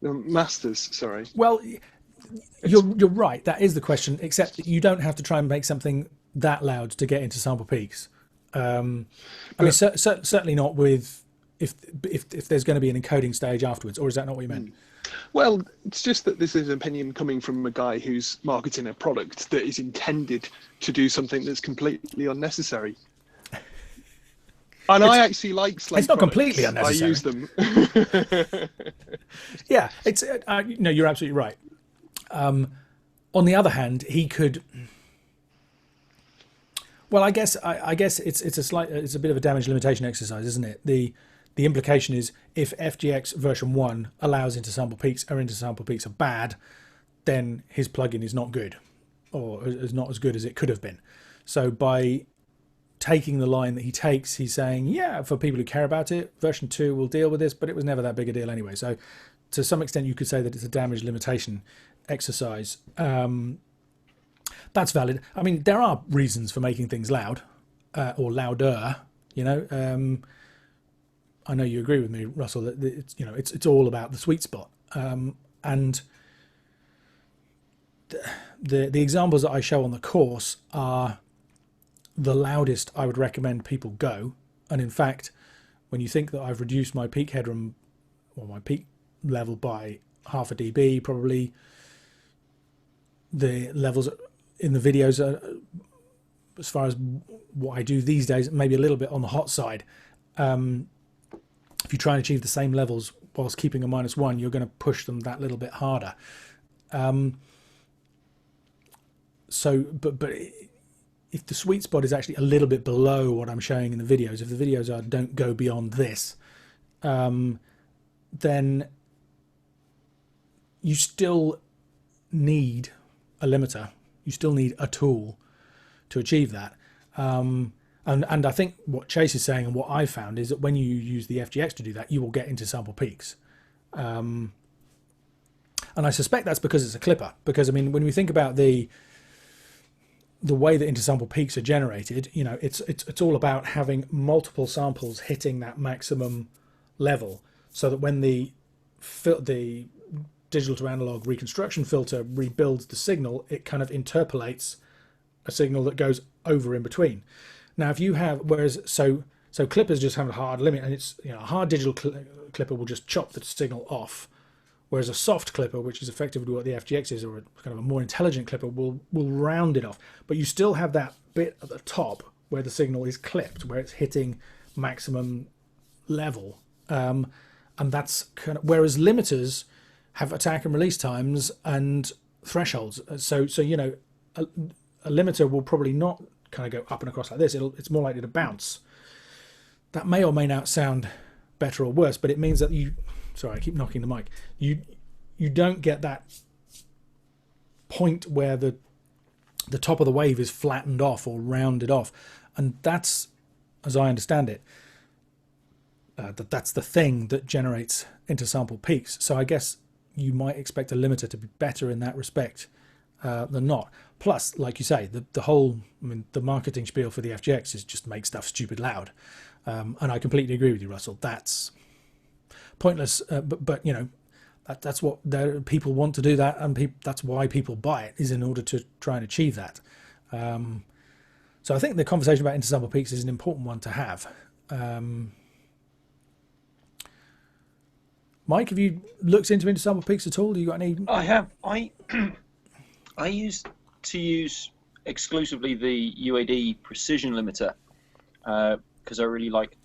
The masters, sorry. Well, you're right. That is the question. Except that you don't have to try and make something that loud to get intersample peaks. I mean, certainly not with if there's going to be an encoding stage afterwards. Or is that not what you meant? Well, it's just that this is an opinion coming from a guy who's marketing a product that is intended to do something that's completely unnecessary. And I actually like Slate. It's not products. completely unnecessary. I use them. Yeah, it's no, you're absolutely right. On the other hand, he could. Well, I guess it's a bit of a damage limitation exercise, isn't it? The implication is if FGX version 1 allows intersample peaks, or intersample peaks are bad, then his plugin is not good, or is not as good as it could have been. So by taking the line that he takes, he's saying, yeah, for people who care about it, version 2 will deal with this, but it was never that big a deal anyway. So to some extent, you could say that it's a damage limitation exercise. That's valid. I mean, there are reasons for making things loud, or louder, you know. I know you agree with me, Russell, that it's all about the sweet spot. And the examples that I show on the course are the loudest I would recommend people go. And in fact, when you think that I've reduced my peak headroom or my peak level by half a dB, probably the levels in the videos are, as far as what I do these days, maybe a little bit on the hot side. If you try and achieve the same levels whilst keeping a -1, you're going to push them that little bit harder. But if the sweet spot is actually a little bit below what I'm showing in the videos, if the videos don't go beyond this, then you still need a limiter. You still need a tool to achieve that. And I think what Chase is saying and what I've found is that when you use the FGX to do that, you will get intersample peaks. And I suspect that's because it's a clipper. Because, I mean, when we think about the way that intersample peaks are generated, you know, it's all about having multiple samples hitting that maximum level, so that when the digital to analog reconstruction filter rebuilds the signal, it kind of interpolates a signal that goes over in between. Now, if you have, so clippers just have a hard limit, and it's, you know, a hard digital clipper will just chop the signal off, whereas a soft clipper, which is effectively what the FGX is, or a kind of a more intelligent clipper, will round it off. But you still have that bit at the top where the signal is clipped, where it's hitting maximum level, and that's kind of, whereas limiters have attack and release times and thresholds. So you know, a limiter will probably not kind of go up and across like this. It's more likely to bounce. That may or may not sound better or worse, but it means that you, sorry, I keep knocking the mic, you don't get that point where the top of the wave is flattened off or rounded off. And that's, as I understand it, that's the thing that generates intersample peaks. So I guess you might expect a limiter to be better in that respect than not. Plus, like you say, the whole, I mean, the marketing spiel for the FGX is just make stuff stupid loud. And I completely agree with you, Russell. That's pointless, but you know, that's what people want to do that, and that's why people buy it, is in order to try and achieve that. So I think the conversation about intersample peaks is an important one to have. Mike, have you looked into intersample peaks at all? Do you got any? I have. I used to use exclusively the UAD precision limiter because I really like,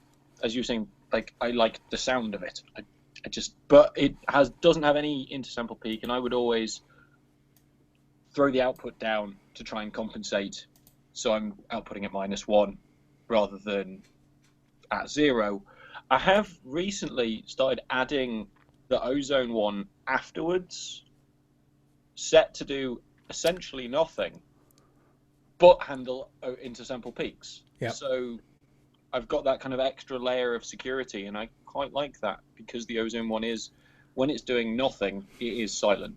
as you were saying, like I like the sound of it. I just, but it doesn't have any intersample peak, and I would always throw the output down to try and compensate. So I'm outputting at -1 rather than at 0. I have recently started adding the Ozone one afterwards, set to do essentially nothing, but handle intersample peaks. Yep. So I've got that kind of extra layer of security, and I quite like that, because the Ozone one is, when it's doing nothing, it is silent.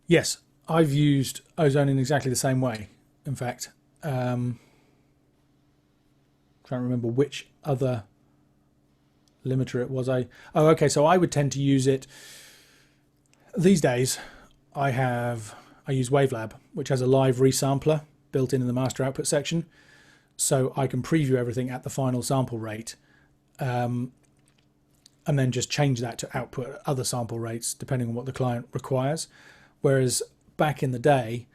Yes, I've used Ozone in exactly the same way. In fact, trying to remember which other limiter it was. So I would tend to use it these days. I use Wavelab, which has a live resampler built in the master output section, so I can preview everything at the final sample rate, and then just change that to output other sample rates depending on what the client requires. Whereas back in the day,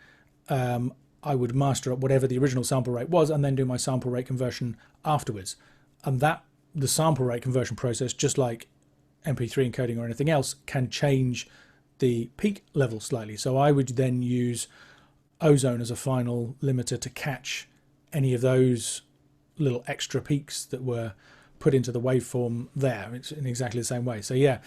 I would master up whatever the original sample rate was and then do my sample rate conversion afterwards. And that the sample rate conversion process, just like MP3 encoding or anything else, can change the peak level slightly. So I would then use ozone as a final limiter to catch any of those little extra peaks that were put into the waveform there. It's in exactly the same way. So yeah,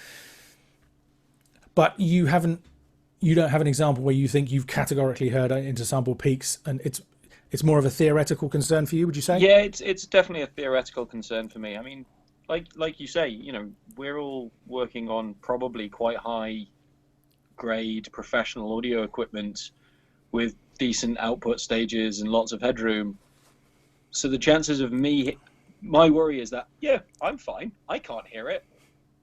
but you don't have an example where you think you've categorically heard intersample peaks, and it's more of a theoretical concern for you, would you say? Yeah, it's definitely a theoretical concern for me. I mean, like you say, you know, we're all working on probably quite high grade professional audio equipment with decent output stages and lots of headroom. So the chances of my worry is that, yeah, I'm fine, I can't hear it.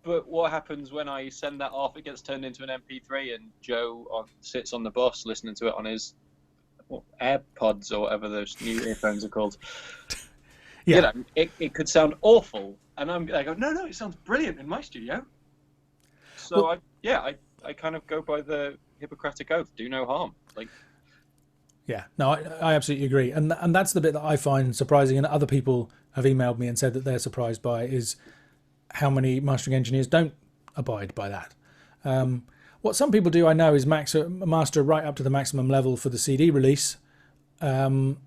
But what happens when I send that off? It gets turned into an MP3, and Joe sits on the bus listening to it on his AirPods or whatever those new earphones are called. Yeah, you know, it could sound awful, and I go, no, it sounds brilliant in my studio. So well, I kind of go by the Hippocratic Oath: do no harm. Like, yeah, no, I absolutely agree, and that's the bit that I find surprising, and other people have emailed me and said that they're surprised by, is how many mastering engineers don't abide by that. What some people do, I know, is master right up to the maximum level for the CD release, and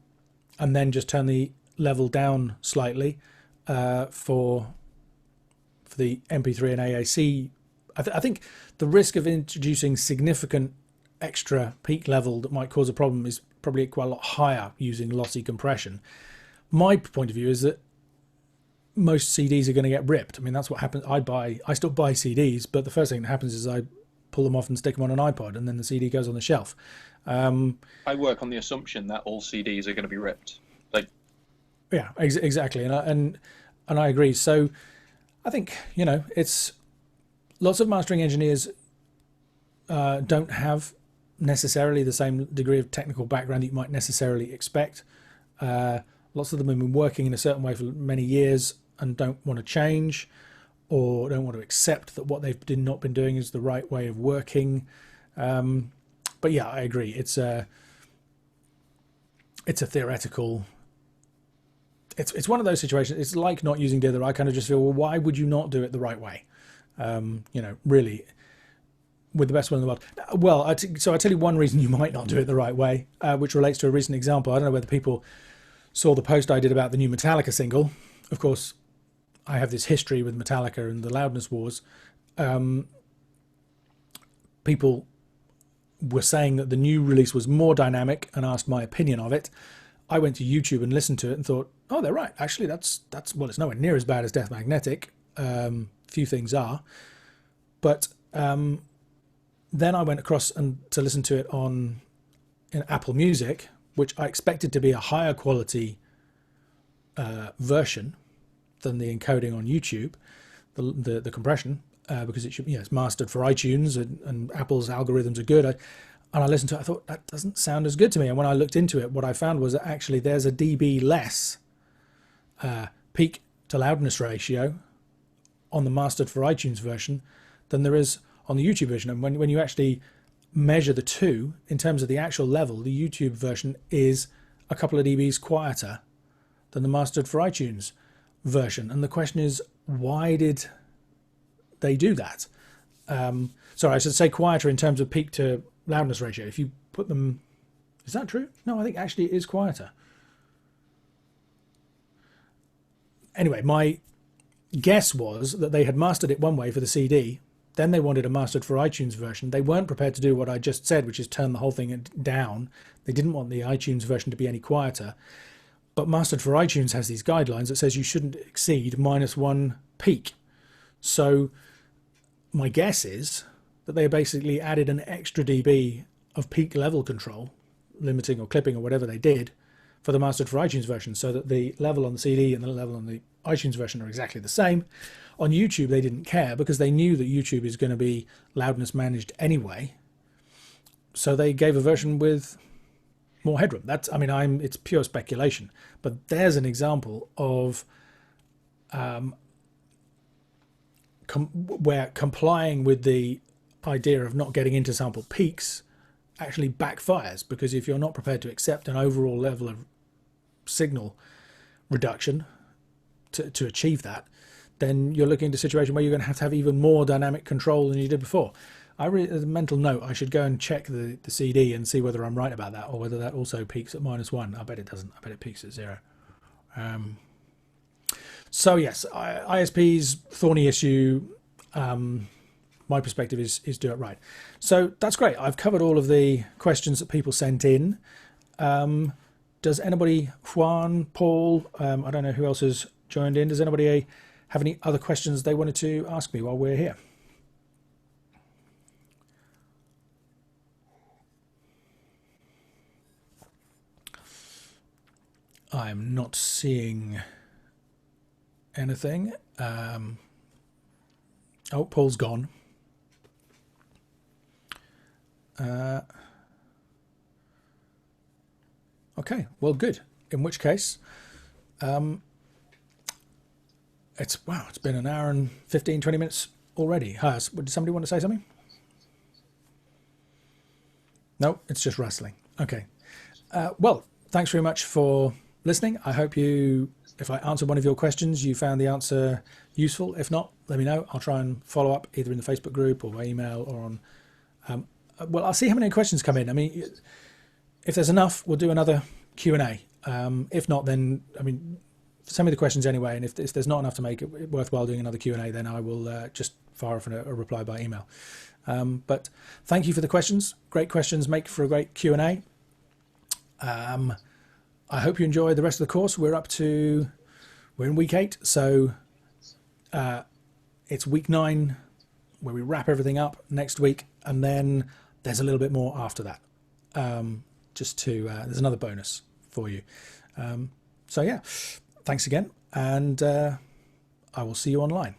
then just turn the level down slightly for the MP3 and AAC. I think the risk of introducing significant extra peak level that might cause a problem is probably quite a lot higher using lossy compression. My point of view is that most CDs are going to get ripped. I mean, that's what happens. I still buy CDs, but the first thing that happens is I pull them off and stick them on an iPod, and then the CD goes on the shelf. I work on the assumption that all CDs are going to be ripped. Like, yeah, exactly, and I agree. So I think, you know, it's lots of mastering engineers don't have necessarily the same degree of technical background that you might necessarily expect. Lots of them have been working in a certain way for many years and don't want to change, or don't want to accept that what they've not been doing is the right way of working. But yeah, I agree. It's a theoretical. It's one of those situations. It's like not using dither. I kind of just feel, well, why would you not do it the right way? You know, really, with the best one in the world. Well, so I tell you one reason you might not do it the right way, which relates to a recent example. I don't know whether people saw the post I did about the new Metallica single. Of course, I have this history with Metallica and the loudness wars. People were saying that the new release was more dynamic and asked my opinion of it. I went to YouTube and listened to it and thought, oh, they're right. Actually, that's well, it's nowhere near as bad as Death Magnetic. Few things are. But then I went across to listen to it in Apple Music, which I expected to be a higher quality version than the encoding on YouTube, the compression, because it should, you know, it's mastered for iTunes, and Apple's algorithms are good. And I listened to it, I thought, that doesn't sound as good to me. And when I looked into it, what I found was that actually there's a dB less peak to loudness ratio on the mastered for iTunes version than there is on the YouTube version. And when you actually measure the two in terms of the actual level, the YouTube version is a couple of dBs quieter than the mastered for iTunes version. And the question is, why did they do that? Sorry, I should say quieter in terms of peak to loudness ratio. If you put them, is that true? No, I think actually it is quieter. Anyway, my guess was that they had mastered it one way for the CD, then they wanted a mastered for iTunes version. They weren't prepared to do what I just said, which is turn the whole thing down. They didn't want the iTunes version to be any quieter. But mastered for iTunes has these guidelines that says you shouldn't exceed -1 peak. So my guess is that they basically added an extra dB of peak level control, limiting or clipping or whatever they did, for the mastered for iTunes version, so that the level on the CD and the level on the iTunes version are exactly the same. On YouTube, they didn't care because they knew that YouTube is going to be loudness managed anyway. So they gave a version with more headroom. It's pure speculation, but there's an example of where complying with the idea of not getting into sample peaks actually backfires, because if you're not prepared to accept an overall level of signal reduction, to achieve that, then you're looking at a situation where you're going to have even more dynamic control than you did before. As a mental note, I should go and check the CD and see whether I'm right about that, or whether that also peaks at -1. I bet it doesn't. I bet it peaks at 0. So yes, ISP's thorny issue. My perspective is do it right. So that's great. I've covered all of the questions that people sent in. Does anybody, Juan, Paul, I don't know who else has joined in. Does anybody have any other questions they wanted to ask me while we're here? I'm not seeing anything. Oh, Paul's gone. Okay, well, good. In which case, it's been an hour and 15, 20 minutes already. Did somebody want to say something? No, it's just rustling. Okay. Well, thanks very much for listening. I hope if I answered one of your questions, you found the answer useful. If not, let me know. I'll try and follow up either in the Facebook group or by email or on. Well, I'll see how many questions come in. I mean, if there's enough, we'll do another Q&A. If not, then send me the questions anyway. And if there's not enough to make it worthwhile doing another Q&A, then I will just fire off a reply by email. But thank you for the questions. Great questions make for a great Q&A. I hope you enjoy the rest of the course. We're in week 8, so it's week 9 where we wrap everything up next week, and then there's a little bit more after that. There's another bonus for you. So yeah, thanks again, and I will see you online.